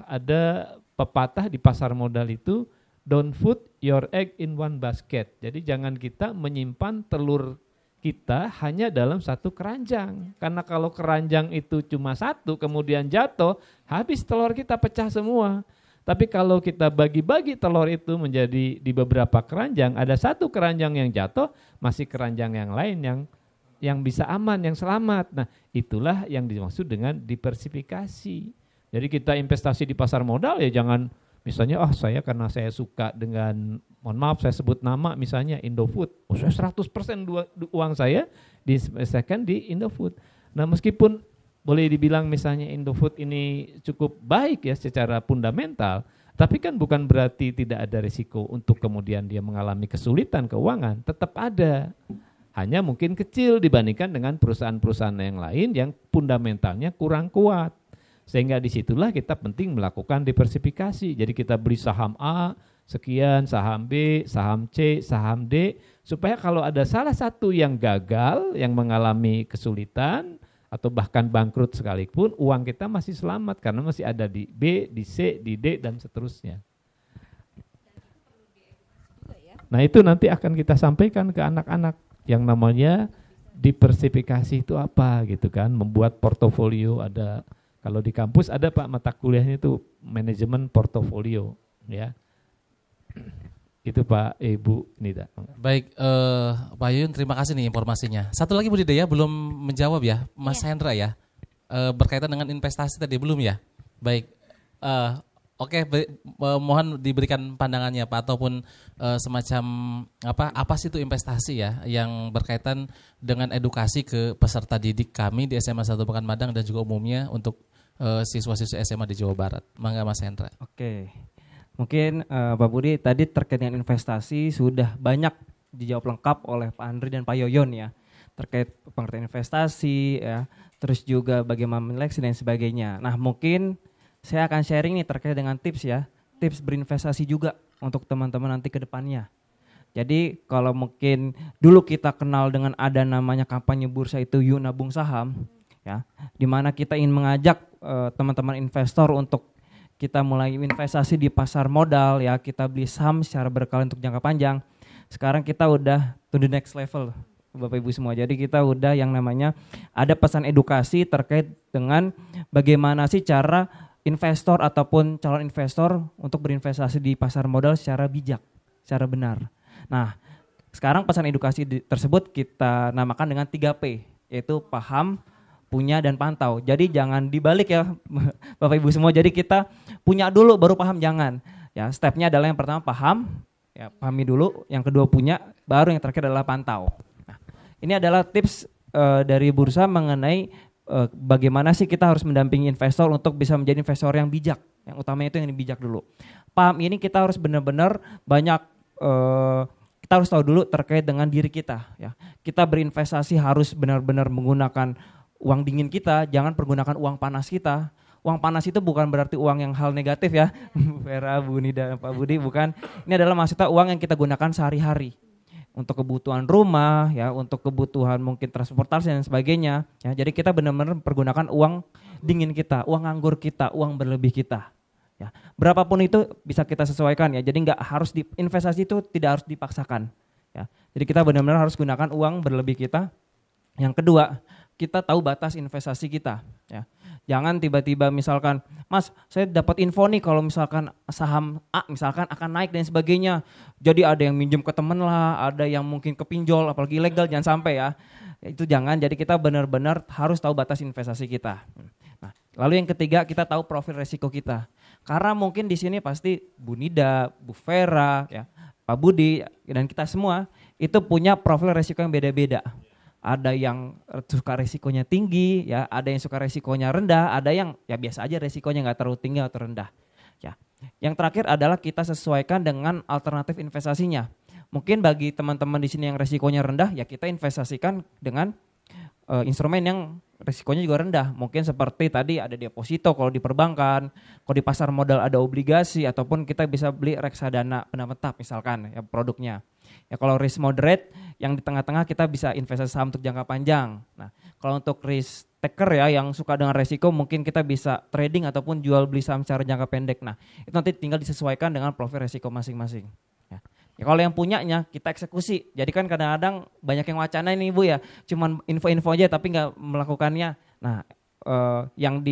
Ada pepatah di pasar modal itu, don't put your egg in one basket. Jadi jangan kita menyimpan telur kita hanya dalam satu keranjang. Karena kalau keranjang itu cuma satu kemudian jatuh, habis telur kita pecah semua. Tapi kalau kita bagi-bagi telur itu menjadi di beberapa keranjang, ada satu keranjang yang jatuh, masih keranjang yang lain yang bisa aman, yang selamat. Nah, itulah yang dimaksud dengan diversifikasi. Jadi kita investasi di pasar modal ya jangan misalnya karena saya suka dengan, mohon maaf saya sebut nama misalnya Indofood. Saya 100% uang saya diinvestasikan di Indofood. Nah, meskipun boleh dibilang misalnya Indofood ini cukup baik ya secara fundamental, tapi kan bukan berarti tidak ada risiko untuk kemudian dia mengalami kesulitan keuangan, tetap ada. Hanya mungkin kecil dibandingkan dengan perusahaan-perusahaan yang lain yang fundamentalnya kurang kuat. Sehingga disitulah kita penting melakukan diversifikasi. Jadi kita beli saham A, sekian, saham B, saham C, saham D, supaya kalau ada salah satu yang gagal, yang mengalami kesulitan, atau bahkan bangkrut sekalipun, uang kita masih selamat karena masih ada di B, di C, di D, dan seterusnya. Nah itu nanti akan kita sampaikan ke anak-anak yang namanya diversifikasi itu apa gitu kan, membuat portofolio. Ada, kalau di kampus ada Pak mata kuliahnya itu manajemen portofolio ya. Itu Pak Ibu Nida.
Baik, Pak Yuyun terima kasih nih informasinya. Satu lagi Bu Nida ya, belum menjawab ya, Mas Hendra ya, berkaitan dengan investasi tadi belum ya? Baik, oke, mohon diberikan pandangannya Pak, ataupun semacam apa sih itu investasi ya, yang berkaitan dengan edukasi ke peserta didik kami di SMA 1 Pekan Madang dan juga umumnya untuk siswa-siswa SMA di Jawa Barat. Mangga Mas Hendra.
Oke. Mungkin Pak Budi tadi terkait dengan investasi sudah banyak dijawab lengkap oleh Pak Andri dan Pak Yoyon ya. Terkait pengertian investasi ya, terus juga bagaimana menyeleksi dan sebagainya. Nah mungkin saya akan sharing nih terkait dengan tips ya. Tips berinvestasi juga untuk teman-teman nanti ke depannya. Jadi kalau mungkin dulu kita kenal dengan ada namanya kampanye bursa itu Yuk Nabung Saham ya, di mana kita ingin mengajak teman-teman investor untuk kita mulai investasi di pasar modal ya, kita beli saham secara berkala untuk jangka panjang. Sekarang kita udah to the next level Bapak Ibu semua. Jadi kita udah yang namanya ada pesan edukasi terkait dengan bagaimana sih cara investor ataupun calon investor untuk berinvestasi di pasar modal secara bijak, secara benar. Nah, sekarang pesan edukasi tersebut kita namakan dengan 3P, yaitu paham, punya, dan pantau. Jadi jangan dibalik ya Bapak Ibu semua. Jadi kita punya dulu baru paham, jangan. Ya, stepnya adalah yang pertama paham, ya pahami dulu. Yang kedua punya, baru yang terakhir adalah pantau. Nah, ini adalah tips dari bursa mengenai bagaimana sih kita harus mendampingi investor untuk bisa menjadi investor yang bijak. Yang utamanya itu yang bijak dulu. Paham ini kita harus benar-benar banyak kita harus tahu dulu terkait dengan diri kita. Ya, kita berinvestasi harus benar-benar menggunakan uang dingin kita, jangan pergunakan uang panas kita. Uang panas itu bukan berarti uang yang hal negatif ya, Bu Vera, Bu Nida, Pak Budi, bukan. Ini adalah maksudnya uang yang kita gunakan sehari-hari untuk kebutuhan rumah, ya, untuk kebutuhan mungkin transportasi dan sebagainya. Ya, jadi kita benar-benar pergunakan uang dingin kita, uang nganggur kita, uang berlebih kita. Ya, berapapun itu bisa kita sesuaikan ya. Jadi nggak harus investasi itu tidak harus dipaksakan. Ya, jadi kita benar-benar harus gunakan uang berlebih kita. Yang kedua, kita tahu batas investasi kita. Ya. Jangan tiba-tiba misalkan, Mas saya dapat info nih kalau misalkan saham A misalkan akan naik dan sebagainya. Jadi ada yang minjem ke temen lah, ada yang mungkin kepinjol, apalagi ilegal, jangan sampai ya. Itu jangan, jadi kita benar-benar harus tahu batas investasi kita. Nah, lalu yang ketiga kita tahu profil resiko kita. Karena mungkin di sini pasti Bu Nida, Bu Vera, ya, Pak Budi, dan kita semua itu punya profil resiko yang beda-beda. Ada yang suka resikonya tinggi, ya, ada yang suka resikonya rendah, ada yang ya biasa aja resikonya nggak terlalu tinggi atau rendah. Ya. Yang terakhir adalah kita sesuaikan dengan alternatif investasinya. Mungkin bagi teman-teman di sini yang resikonya rendah, ya kita investasikan dengan instrumen yang risikonya juga rendah. Mungkin seperti tadi ada deposito kalau di perbankan, kalau di pasar modal ada obligasi, ataupun kita bisa beli reksadana pendapat misalkan ya produknya. Ya kalau risk moderate yang di tengah-tengah kita bisa investasi saham untuk jangka panjang. Nah kalau untuk risk taker ya yang suka dengan resiko mungkin kita bisa trading ataupun jual beli saham secara jangka pendek. Nah itu nanti tinggal disesuaikan dengan profil resiko masing-masing. Ya, kalau yang punyanya kita eksekusi. Jadi kan kadang-kadang banyak yang wacana ini Ibu ya, cuman info-info aja tapi nggak melakukannya. Nah, yang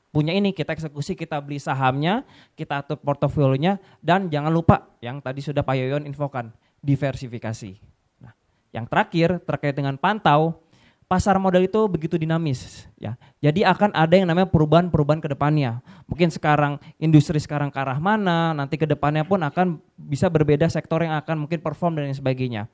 punya ini kita eksekusi, kita beli sahamnya, kita atur portofolionya, dan jangan lupa yang tadi sudah Pak Yoyon infokan, diversifikasi. Nah, yang terakhir terkait dengan pantau, pasar modal itu begitu dinamis ya. Jadi akan ada yang namanya perubahan-perubahan ke depannya. Mungkin sekarang industri sekarang ke arah mana, nanti ke depannya pun akan bisa berbeda sektor yang akan mungkin perform dan sebagainya.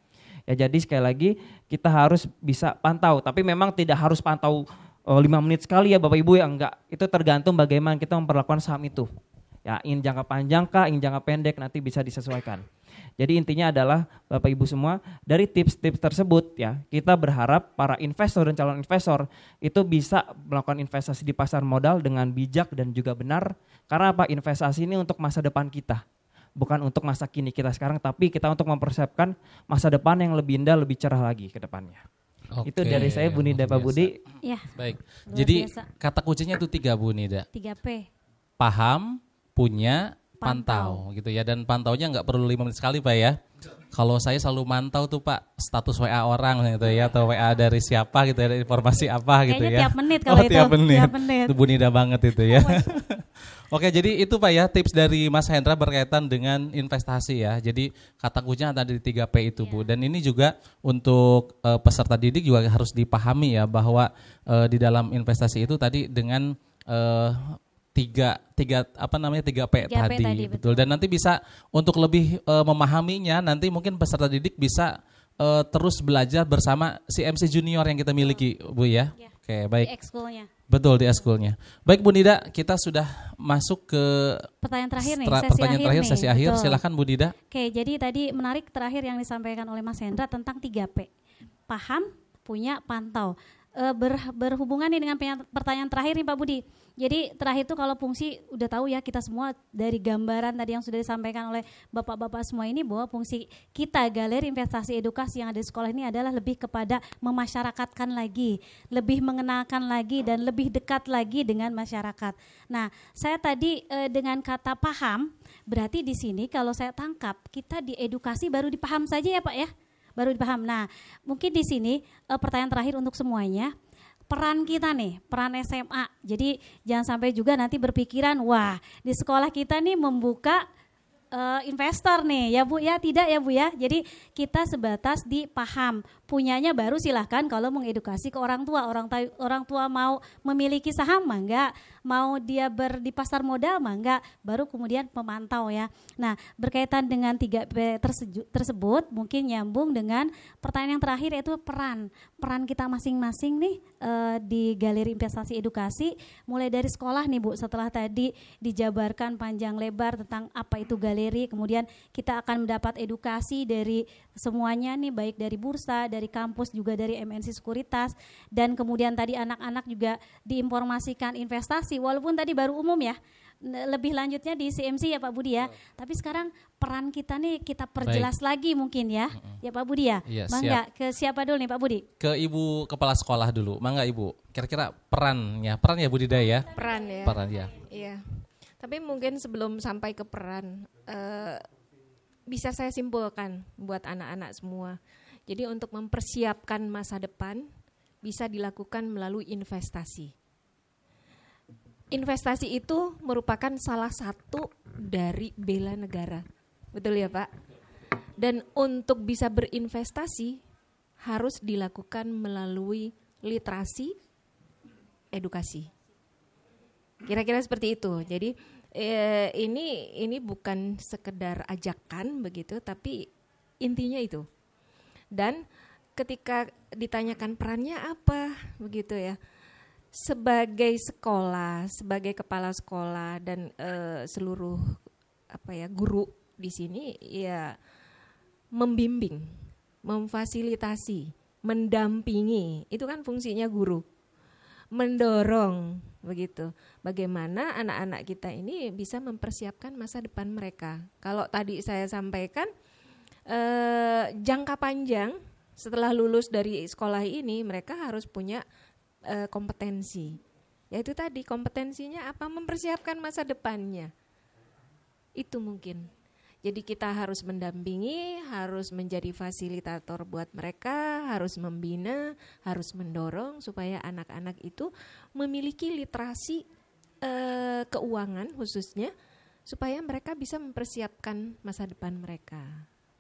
Ya jadi sekali lagi kita harus bisa pantau, tapi memang tidak harus pantau 5 menit sekali ya Bapak Ibu ya, enggak. Itu tergantung bagaimana kita memperlakukan saham itu. Ya, ingin jangka panjang kah, ingin jangka pendek nanti bisa disesuaikan. Jadi intinya adalah Bapak Ibu semua dari tips-tips tersebut ya kita berharap para investor dan calon investor itu bisa melakukan investasi di pasar modal dengan bijak dan juga benar. Karena apa? Investasi ini untuk masa depan kita, bukan untuk masa kini kita sekarang, tapi kita untuk mempersiapkan masa depan yang lebih indah, lebih cerah lagi ke depannya. Oke, itu dari saya Bu Nida Pak Budi.
Ya.
Baik. Jadi kata kuncinya itu 3 Bu Nida.
3P.
Paham, punya, pantau gitu ya, dan pantaunya nggak perlu 5 menit sekali Pak ya. Kalau saya selalu mantau tuh Pak status WA orang gitu ya, atau WA dari siapa gitu ya, informasi apa gitu ya.
Tiap menit kalau itu.
Tiap menit. Itu Bu Nida banget itu ya. Oke, jadi itu Pak ya tips dari Mas Hendra berkaitan dengan investasi ya. Jadi kata kuncinya ada di 3P itu Bu. Dan ini juga untuk peserta didik juga harus dipahami ya bahwa di dalam investasi itu tadi dengan 3P tadi betul. Dan nanti bisa untuk lebih memahaminya nanti mungkin peserta didik bisa terus belajar bersama CMC Junior yang kita miliki Bu ya. Oke, baik.
Di ekskulnya.
Betul, di ekskulnya. Baik Bu Nida, kita sudah masuk ke
pertanyaan terakhir nih,
sesi akhir. Silakan Bu Nida.
Oke, jadi tadi menarik terakhir yang disampaikan oleh Mas Hendra tentang 3P. Paham, punya, pantau. Berhubungan nih dengan pertanyaan terakhir nih Pak Budi. Jadi terakhir itu kalau fungsi udah tahu ya kita semua dari gambaran tadi yang sudah disampaikan oleh bapak-bapak semua ini bahwa fungsi kita Galeri Investasi Edukasi yang ada di sekolah ini adalah lebih kepada memasyarakatkan lagi, lebih mengenalkan lagi dan lebih dekat lagi dengan masyarakat. Nah, saya tadi dengan kata paham berarti di sini kalau saya tangkap kita diedukasi baru dipaham saja ya Pak ya. Baru dipaham. Nah, mungkin di sini pertanyaan terakhir untuk semuanya, peran kita nih, peran SMA. Jadi jangan sampai juga nanti berpikiran, wah di sekolah kita nih membuka investor nih, ya Bu ya, tidak ya Bu ya. Jadi kita sebatas dipaham, punyanya baru silahkan kalau mengedukasi ke orang tua mau memiliki saham mah enggak, mau dia di pasar modal mah enggak, baru kemudian memantau ya. Nah berkaitan dengan 3P tersebut mungkin nyambung dengan pertanyaan yang terakhir yaitu peran kita masing-masing nih di Galeri Investasi Edukasi mulai dari sekolah nih Bu, setelah tadi dijabarkan panjang lebar tentang apa itu galeri, kemudian kita akan mendapat edukasi dari semuanya nih, baik dari bursa, dari kampus, juga dari MNC Sekuritas, dan kemudian tadi anak-anak juga diinformasikan investasi, walaupun tadi baru umum ya, lebih lanjutnya di CMC ya Pak Budi ya. Tapi sekarang peran kita nih kita perjelas lagi mungkin ya, ya Pak Budi ya. Mangga ke siapa dulu nih Pak Budi?
Ke Ibu Kepala Sekolah dulu, mangga Ibu. Kira-kira peran ya Bu Dida ya.
Peran ya.
Peran ya.
Iya. Tapi mungkin sebelum sampai ke peran, bisa saya simpulkan buat anak-anak semua. Jadi untuk mempersiapkan masa depan bisa dilakukan melalui investasi. Investasi itu merupakan salah satu dari bela negara. Betul ya Pak? Dan untuk bisa berinvestasi harus dilakukan melalui literasi, edukasi. Kira-kira seperti itu. Jadi ini bukan sekedar ajakan begitu, tapi intinya itu. Dan ketika ditanyakan perannya apa begitu ya, sebagai sekolah, sebagai kepala sekolah dan seluruh guru di sini ya membimbing, memfasilitasi, mendampingi, itu kan fungsinya guru. Mendorong begitu. Bagaimana anak-anak kita ini bisa mempersiapkan masa depan mereka. Kalau tadi saya sampaikan jangka panjang setelah lulus dari sekolah ini mereka harus punya kompetensi. Yaitu tadi kompetensinya apa? Mempersiapkan masa depannya. Itu mungkin. Jadi kita harus mendampingi, harus menjadi fasilitator buat mereka, harus membina, harus mendorong supaya anak-anak itu memiliki literasi keuangan khususnya, supaya mereka bisa mempersiapkan masa depan mereka.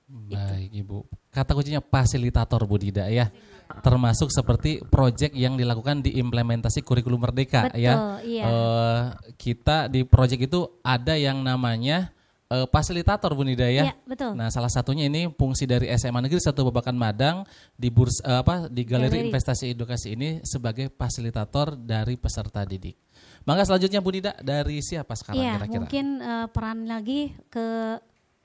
Baik Ibu, kata kuncinya fasilitator Bu Dida ya, termasuk seperti proyek yang dilakukan di implementasi kurikulum Merdeka.
Betul,
ya.
Iya.
Kita di proyek itu ada yang namanya fasilitator Bu Nida ya.
Iya, betul.
Nah, salah satunya ini fungsi dari SMA Negeri 1 Babakan Madang di di Galeri Investasi Edukasi ini sebagai fasilitator dari peserta didik. Mangga selanjutnya Bu Nida, dari siapa sekarang kira-kira?
Mungkin peran lagi ke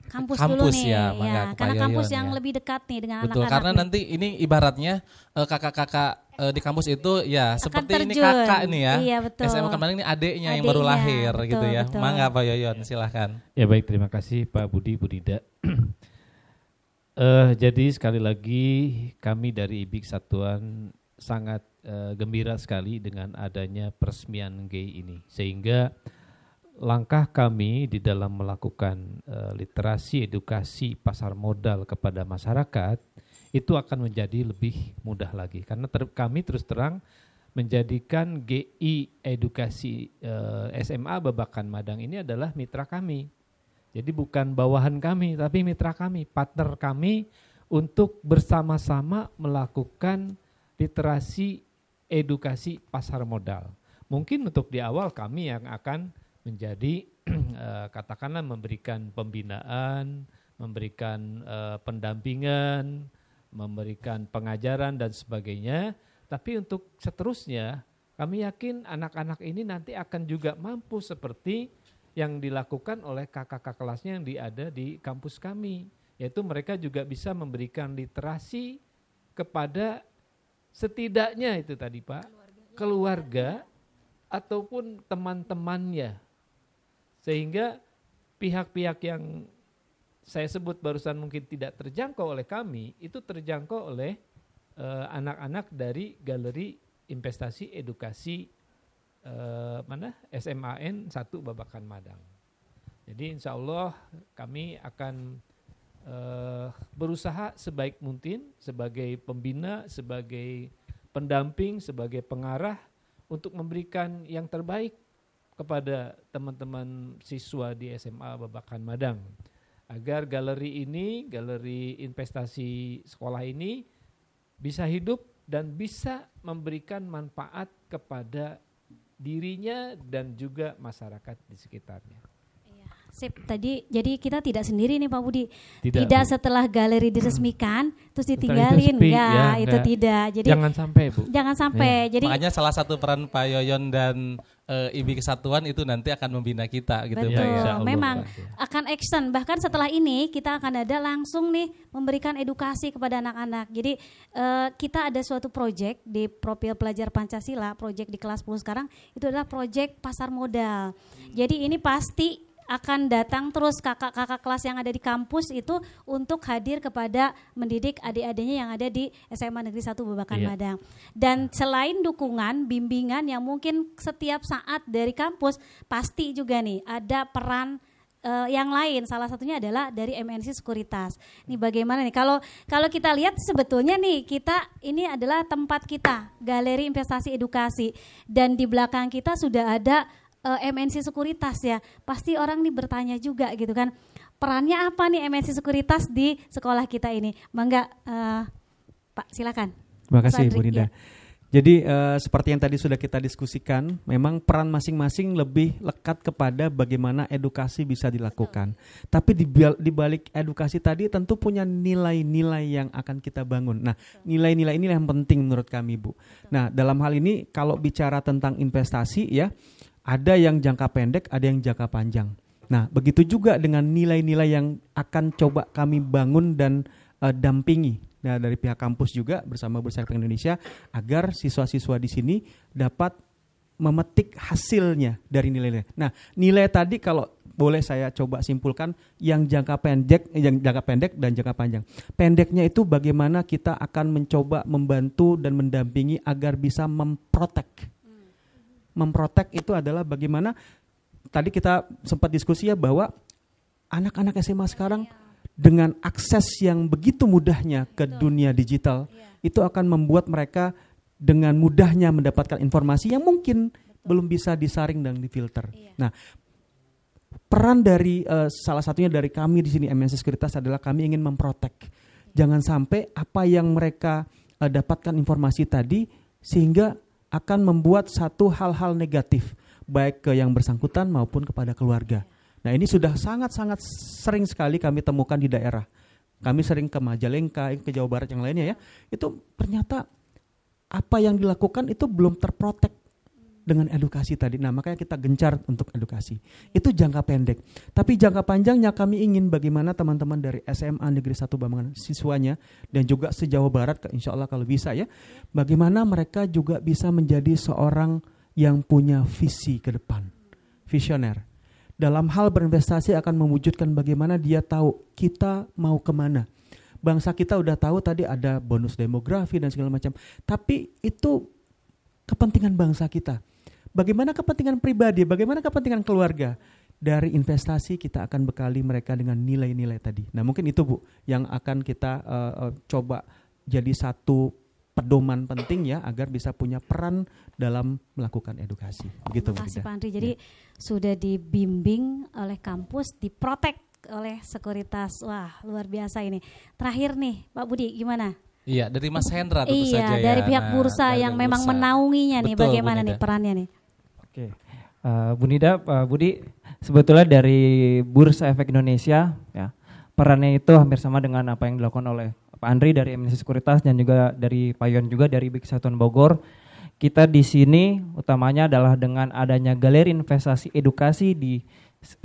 kampus dulu nih.
Ya,
karena kampus yang lebih dekat nih dengan
betul,
anak-anak.
Karena nanti ini ibaratnya kakak-kakak di kampus itu ya
akan
seperti
terjun.
ini kakak nih ya.
Iya, betul.
SMA Kemarin ini adiknya yang baru lahir
betul,
gitu ya.
Betul.
Mangga Pak Yoyon, silahkan.
Ya baik, terima kasih Pak Budi, Bu Nida. Jadi sekali lagi kami dari IBIK Satuan sangat gembira sekali dengan adanya peresmian GEI ini. Sehingga langkah kami di dalam melakukan literasi edukasi pasar modal kepada masyarakat itu akan menjadi lebih mudah lagi. Karena kami terus terang menjadikan GI Edukasi SMA Babakan Madang ini adalah mitra kami. Jadi bukan bawahan kami, tapi mitra kami, partner kami untuk bersama-sama melakukan literasi edukasi pasar modal. Mungkin untuk di awal kami yang akan menjadi katakanlah memberikan pembinaan, memberikan pendampingan, memberikan pengajaran dan sebagainya. Tapi untuk seterusnya kami yakin anak-anak ini nanti akan juga mampu seperti yang dilakukan oleh kakak-kakak kelasnya yang ada di kampus kami. Yaitu mereka juga bisa memberikan literasi kepada setidaknya itu tadi Pak, keluarga ataupun teman-temannya. Sehingga pihak-pihak yang saya sebut barusan mungkin tidak terjangkau oleh kami, itu terjangkau oleh anak-anak dari Galeri Investasi Edukasi SMAN 1 Babakan Madang. Jadi insya Allah kami akan berusaha sebaik mungkin sebagai pembina, sebagai pendamping, sebagai pengarah untuk memberikan yang terbaik kepada teman-teman siswa di SMA Babakan Madang. Agar galeri ini, galeri investasi sekolah ini bisa hidup dan bisa memberikan manfaat kepada dirinya dan juga masyarakat di sekitarnya.
Sip, tadi jadi kita tidak sendiri nih Pak Budi.
Tidak
setelah galeri diresmikan terus ditinggalin, itu tidak. Jadi
jangan sampai Bu.
Jangan sampai.
Ya.
Jadi
makanya salah satu peran Pak Yoyon dan IBIK Kesatuan itu nanti akan membina kita gitu.
Betul.
Ya.
Memang akan action. Bahkan setelah ini kita akan ada langsung nih memberikan edukasi kepada anak-anak. Jadi kita ada suatu proyek di profil pelajar Pancasila, proyek di kelas 10 sekarang itu adalah proyek pasar modal. Jadi ini pasti akan datang terus kakak-kakak kelas yang ada di kampus itu untuk hadir kepada mendidik adik-adiknya yang ada di SMA Negeri 1 Babakan Madang. Dan selain dukungan, bimbingan yang mungkin setiap saat dari kampus, pasti juga nih ada peran yang lain. Salah satunya adalah dari MNC Sekuritas. Nih bagaimana nih kalau kita lihat sebetulnya nih kita ini adalah tempat kita, Galeri Investasi Edukasi, dan di belakang kita sudah ada MNC Sekuritas ya. Pasti orang nih bertanya juga gitu kan, perannya apa nih MNC Sekuritas di sekolah kita ini? Mangga Pak, silakan.
Terima kasih Bu Nida. Jadi seperti yang tadi sudah kita diskusikan, memang peran masing-masing lebih lekat kepada bagaimana edukasi bisa dilakukan. Tapi di balik edukasi tadi tentu punya nilai-nilai yang akan kita bangun. Nah, nilai-nilai ini yang penting menurut kami, Bu. Nah, dalam hal ini kalau bicara tentang investasi ya, ada yang jangka pendek, ada yang jangka panjang. Nah, begitu juga dengan nilai-nilai yang akan coba kami bangun dan dampingi. Nah, dari pihak kampus juga bersama Bursa Efek Indonesia agar siswa-siswa di sini dapat memetik hasilnya dari nilai-nilai. Nah, nilai tadi kalau boleh saya coba simpulkan yang jangka pendek dan jangka panjang. Pendeknya itu bagaimana kita akan mencoba membantu dan mendampingi agar bisa memprotek. Memprotek itu adalah bagaimana tadi kita sempat diskusi ya bahwa anak-anak SMA sekarang dengan akses yang begitu mudahnya ke dunia digital, itu akan membuat mereka dengan mudahnya mendapatkan informasi yang mungkin belum bisa disaring dan difilter. Nah, peran dari salah satunya dari kami di sini MNC Sekuritas adalah kami ingin memprotek. Jangan sampai apa yang mereka dapatkan informasi tadi sehingga akan membuat satu hal-hal negatif baik ke yang bersangkutan maupun kepada keluarga. Nah, ini sudah sangat-sangat sering sekali kami temukan di daerah. Kami sering ke Majalengka, ke Jawa Barat yang lainnya ya. Itu ternyata apa yang dilakukan itu belum terprotek dengan edukasi tadi. Nah, makanya kita gencar untuk edukasi. Itu jangka pendek. Tapi jangka panjangnya kami ingin bagaimana teman-teman dari SMA Negeri 1 Bambangan siswanya dan juga se-Jawa Barat insya Allah kalau bisa ya. Bagaimana mereka juga bisa menjadi seorang yang punya visi ke depan. Visioner. Dalam hal berinvestasi akan mewujudkan bagaimana dia tahu kita mau kemana. Bangsa kita udah tahu tadi ada bonus demografi dan segala macam. Tapi itu kepentingan bangsa kita. Bagaimana kepentingan pribadi, bagaimana kepentingan keluarga. Dari investasi kita akan bekali mereka dengan nilai-nilai tadi. Nah, mungkin itu Bu yang akan kita coba jadi satu pedoman penting ya agar bisa punya peran dalam melakukan edukasi. Begitu Bu.
Terima kasih Pak Andri. Jadi sudah dibimbing oleh kampus, diprotek oleh sekuritas. Wah, luar biasa ini. Terakhir nih, Pak Budi gimana?
Iya, dari Mas Hendra tentu saja ya.
Iya, dari pihak bursa yang memang menaunginya nih, bagaimana nih perannya nih?
Oke, Bu Nida, Pak Budi, sebetulnya dari Bursa Efek Indonesia ya, perannya itu hampir sama dengan apa yang dilakukan oleh Pak Andri dari MNC Sekuritas dan juga dari Pak Yon juga dari BIK Satuan Bogor. Kita di sini utamanya adalah dengan adanya galeri investasi edukasi di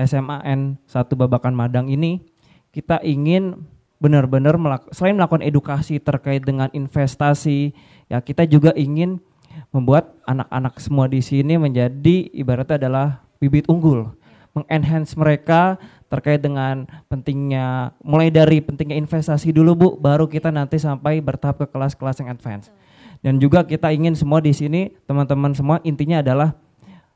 SMAN 1 Babakan Madang ini, kita ingin benar-benar selain melakukan edukasi terkait dengan investasi, ya kita juga ingin membuat anak-anak semua di sini menjadi ibaratnya adalah bibit unggul, mengenhance mereka terkait dengan pentingnya, mulai dari pentingnya investasi dulu Bu, baru kita nanti sampai bertahap ke kelas-kelas yang advance. Dan juga kita ingin semua di sini, teman-teman semua intinya adalah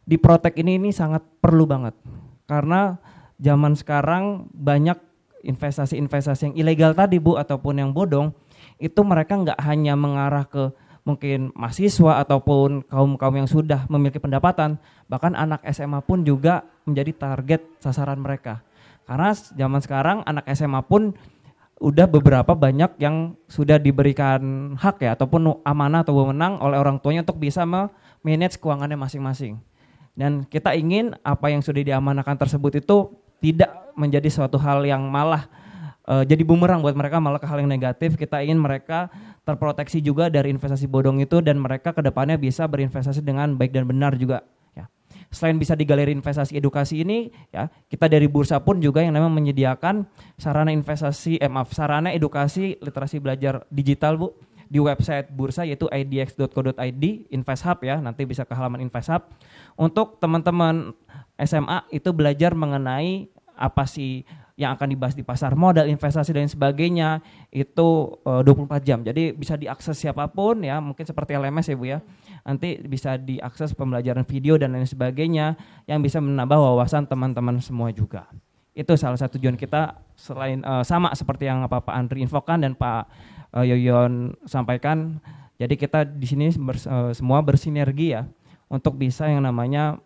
di Protek ini sangat perlu banget. Karena zaman sekarang banyak investasi-investasi yang ilegal tadi Bu, ataupun yang bodong, itu mereka nggak hanya mengarah ke mungkin mahasiswa ataupun kaum-kaum yang sudah memiliki pendapatan, bahkan anak SMA pun juga menjadi target sasaran mereka. Karena zaman sekarang anak SMA pun udah beberapa banyak yang sudah diberikan hak ya ataupun amanah atau wewenang oleh orang tuanya untuk bisa manage keuangannya masing-masing. Dan kita ingin apa yang sudah diamanahkan tersebut itu tidak menjadi suatu hal yang malah jadi bumerang buat mereka, malah ke hal yang negatif. Kita ingin mereka terproteksi juga dari investasi bodong itu dan mereka kedepannya bisa berinvestasi dengan baik dan benar juga. Selain bisa di galeri investasi edukasi ini, ya kita dari bursa pun juga yang memang menyediakan sarana investasi, sarana edukasi literasi belajar digital Bu di website bursa yaitu idx.co.id InvestHub ya, nanti bisa ke halaman InvestHub. Untuk teman-teman SMA itu belajar mengenai apa sih yang akan dibahas di pasar modal, investasi dan sebagainya itu 24 jam. Jadi bisa diakses siapapun ya, mungkin seperti LMS ya Bu ya. Nanti bisa diakses pembelajaran video dan lain sebagainya yang bisa menambah wawasan teman-teman semua juga. Itu salah satu tujuan kita selain sama seperti yang Pak Andri infokan dan Pak Yoyon sampaikan. Jadi kita di sini semua bersinergi ya untuk bisa yang namanya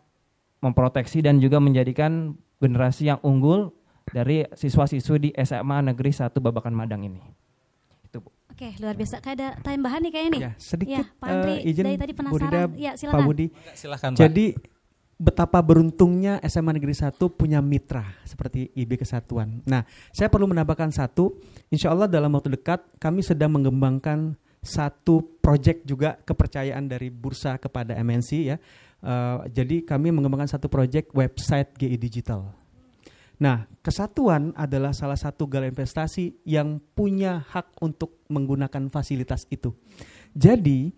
memproteksi dan juga menjadikan generasi yang unggul dari siswa-siswi di SMA Negeri 1 Babakan Madang ini. Itu Bu.
Oke, luar biasa. Kayak ada tambahan nih kayaknya nih.
Ya, sedikit
Pak Andri,
izin
dari tadi penasaran.
Budida,
Ya, silakan.
Pak Budi.
Silakan, Pak.
Jadi betapa beruntungnya SMA Negeri 1 punya mitra seperti IB Kesatuan. Nah, saya perlu menambahkan satu, insya Allah dalam waktu dekat kami sedang mengembangkan satu proyek juga kepercayaan dari bursa kepada MNC ya. Jadi kami mengembangkan satu proyek website GI Digital. Nah, Kesatuan adalah salah satu galeri investasi yang punya hak untuk menggunakan fasilitas itu. Jadi,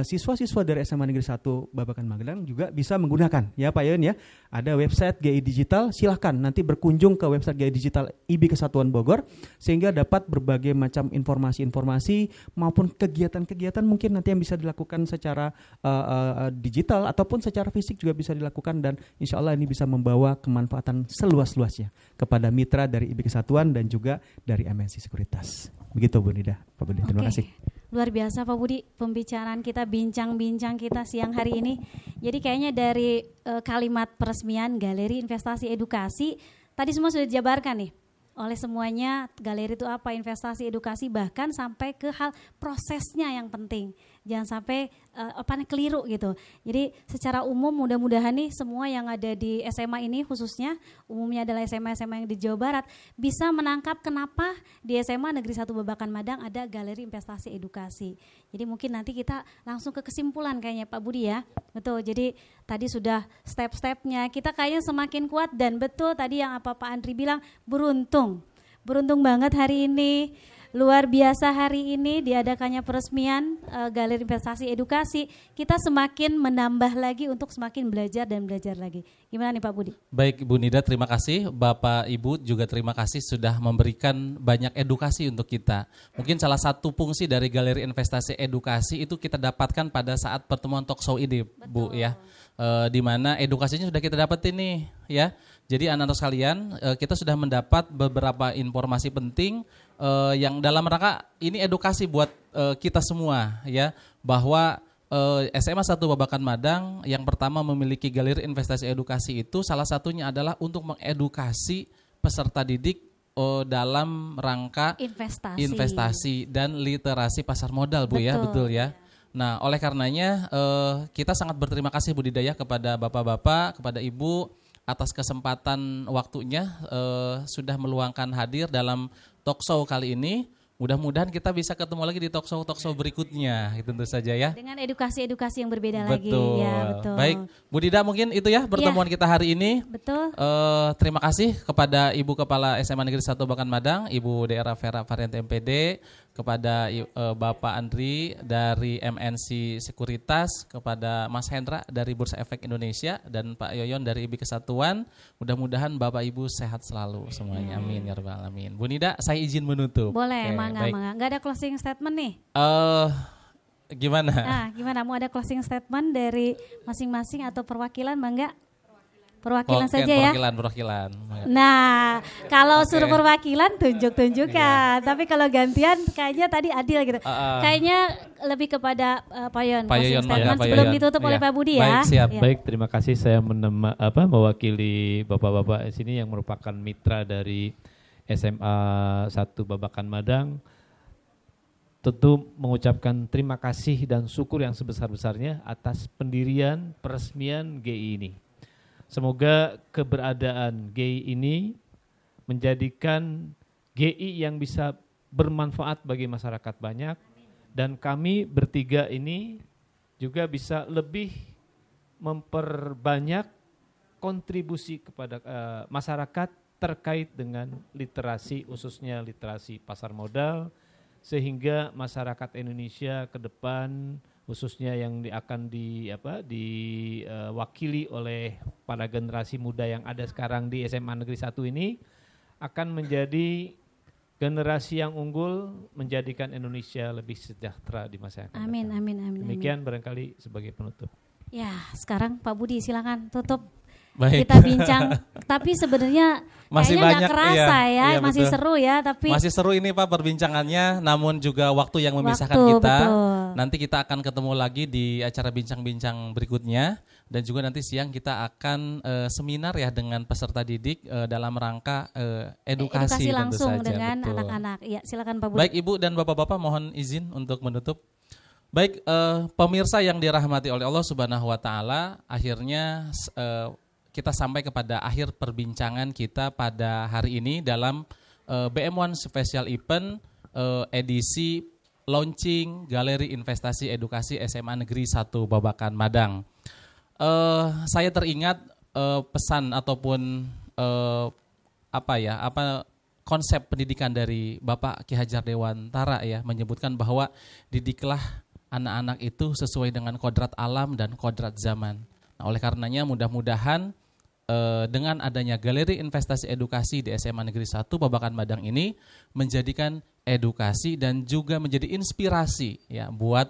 siswa-siswa dari SMA Negeri 1 Babakan Magelang juga bisa menggunakan ya Pak Yon ya. Ada website GI Digital, silahkan nanti berkunjung ke website GI Digital IB Kesatuan Bogor sehingga dapat berbagai macam informasi-informasi maupun kegiatan-kegiatan mungkin nanti yang bisa dilakukan secara digital ataupun secara fisik juga bisa dilakukan, dan insya Allah ini bisa membawa kemanfaatan seluas-luasnya kepada mitra dari IB Kesatuan dan juga dari MNC Sekuritas. Begitu Bu Nida, Pak Budi, terima kasih.
Luar biasa Pak Budi, pembicaraan kita, bincang-bincang kita siang hari ini. Jadi kayaknya dari kalimat peresmian Galeri Investasi Edukasi, tadi semua sudah dijabarkan nih oleh semuanya. Galeri itu apa, investasi, edukasi, bahkan sampai ke hal prosesnya yang penting. Jangan sampai keliru gitu. Jadi secara umum mudah-mudahan nih semua yang ada di SMA ini, khususnya umumnya adalah SMA-SMA yang di Jawa Barat, bisa menangkap kenapa di SMA Negeri 1 Babakan Madang ada Galeri Investasi Edukasi. Jadi mungkin nanti kita langsung ke kesimpulan kayaknya Pak Budi ya. Betul, jadi tadi sudah step-stepnya, kita kayaknya semakin kuat, dan betul tadi yang apa Pak Andri bilang, beruntung banget hari ini. Luar biasa hari ini diadakannya peresmian Galeri Investasi Edukasi. Kita semakin menambah lagi untuk semakin belajar dan belajar lagi. Gimana nih Pak Budi?
Baik Bu Nida, terima kasih. Bapak Ibu juga terima kasih sudah memberikan banyak edukasi untuk kita. Mungkin salah satu fungsi dari Galeri Investasi Edukasi itu kita dapatkan pada saat pertemuan talkshow ini. Betul. Bu ya. Di mana edukasinya sudah kita dapat ini ya. Jadi anak-anak sekalian, kita sudah mendapat beberapa informasi penting yang dalam rangka ini edukasi buat kita semua ya, bahwa SMA 1 Babakan Madang yang pertama memiliki Galeri Investasi Edukasi itu salah satunya adalah untuk mengedukasi peserta didik dalam rangka investasi dan literasi pasar modal Bu. Betul. Ya, betul ya. Nah, oleh karenanya kita sangat berterima kasih budidaya kepada bapak-bapak, kepada ibu atas kesempatan waktunya sudah meluangkan hadir dalam talkshow kali ini. Mudah-mudahan kita bisa ketemu lagi di talkshow berikutnya, tentu saja ya. Dengan
edukasi-edukasi yang berbeda
betul.
Lagi. Ya, betul.
Baik, Bu Dida mungkin itu ya pertemuan kita hari ini.
Betul.
Terima kasih kepada Ibu Kepala SMA Negeri 1 Babakan Madang, Ibu Daerah Vera Varianti MPD, kepada Bapak Andri dari MNC Sekuritas, kepada Mas Hendra dari Bursa Efek Indonesia, dan Pak Yoyon dari IB Kesatuan. Mudah-mudahan Bapak Ibu sehat selalu semuanya. Amin ya rabbal alamin. Bu Nida, saya izin menutup.
Boleh, mangga. Nggak ada closing statement nih?
Gimana?
Gimana? Mau ada closing statement dari masing-masing atau perwakilan, mangga? Perwakilan saja ya.
Perwakilan.
Nah, kalau suruh perwakilan tunjuk-tunjukkan. Tapi kalau gantian kayaknya tadi adil gitu. Kayaknya lebih kepada Pak Yon. Sebelum ditutup oleh Pak Budi ya.
Baik, siap. Ya. Baik, terima kasih saya mewakili Bapak-bapak di sini yang merupakan mitra dari SMA 1 Babakan Madang. Tentu mengucapkan terima kasih dan syukur yang sebesar-besarnya atas pendirian peresmian GI ini. Semoga keberadaan GI ini menjadikan GI yang bisa bermanfaat bagi masyarakat banyak, dan kami bertiga ini juga bisa lebih memperbanyak kontribusi kepada masyarakat terkait dengan literasi, khususnya literasi pasar modal, sehingga masyarakat Indonesia ke depan khususnya yang akan diwakili oleh para generasi muda yang ada sekarang di SMA Negeri 1 ini akan menjadi generasi yang unggul, menjadikan Indonesia lebih sejahtera di masa yang akan datang.
Amin.
Demikian barangkali sebagai penutup.
Ya, sekarang Pak Budi silakan tutup kita bincang. Tapi sebenarnya
masih
kayaknya
banyak,
nggak kerasa
iya,
masih
betul.
seru ya. Tapi
masih seru ini Pak perbincangannya, namun juga waktu yang memisahkan kita. Betul. Nanti kita akan ketemu lagi di acara bincang-bincang berikutnya, dan juga nanti siang kita akan seminar ya dengan peserta didik dalam rangka edukasi
langsung
tentu saja,
dengan
betul.
anak-anak. Iya, silakan Pak Budi.
Baik Ibu dan Bapak-bapak, mohon izin untuk menutup. Baik pemirsa yang dirahmati oleh Allah Subhanahu wa taala, akhirnya kita sampai kepada akhir perbincangan kita pada hari ini dalam BM1 Special Event edisi launching Galeri Investasi Edukasi SMA Negeri 1 Babakan Madang. Saya teringat pesan ataupun konsep pendidikan dari Bapak Ki Hajar Dewantara ya, menyebutkan bahwa didiklah anak-anak itu sesuai dengan kodrat alam dan kodrat zaman. Nah, oleh karenanya mudah-mudahan dengan adanya Galeri Investasi Edukasi di SMA Negeri 1 Babakan Madang ini menjadikan edukasi dan juga menjadi inspirasi ya buat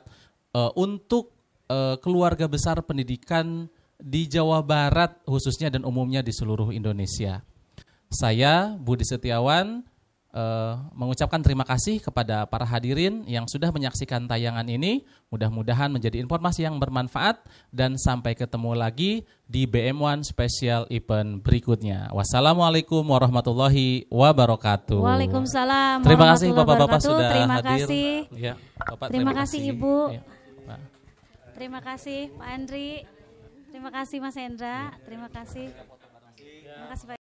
untuk keluarga besar pendidikan di Jawa Barat khususnya dan umumnya di seluruh Indonesia. Saya Budi Setiawan mengucapkan terima kasih kepada para hadirin yang sudah menyaksikan tayangan ini. Mudah-mudahan menjadi informasi yang bermanfaat dan sampai ketemu lagi di BM1 Special Event berikutnya. Wassalamualaikum warahmatullahi wabarakatuh.
Waalaikumsalam.
Terima kasih Bapak-bapak sudah
terima
hadir.
Kasih.
Ya, Bapak,
terima kasih Ibu.
Ya, Pak.
Terima kasih Pak Andri. Terima kasih Mas Hendra. Terima kasih. Terima kasih Pak.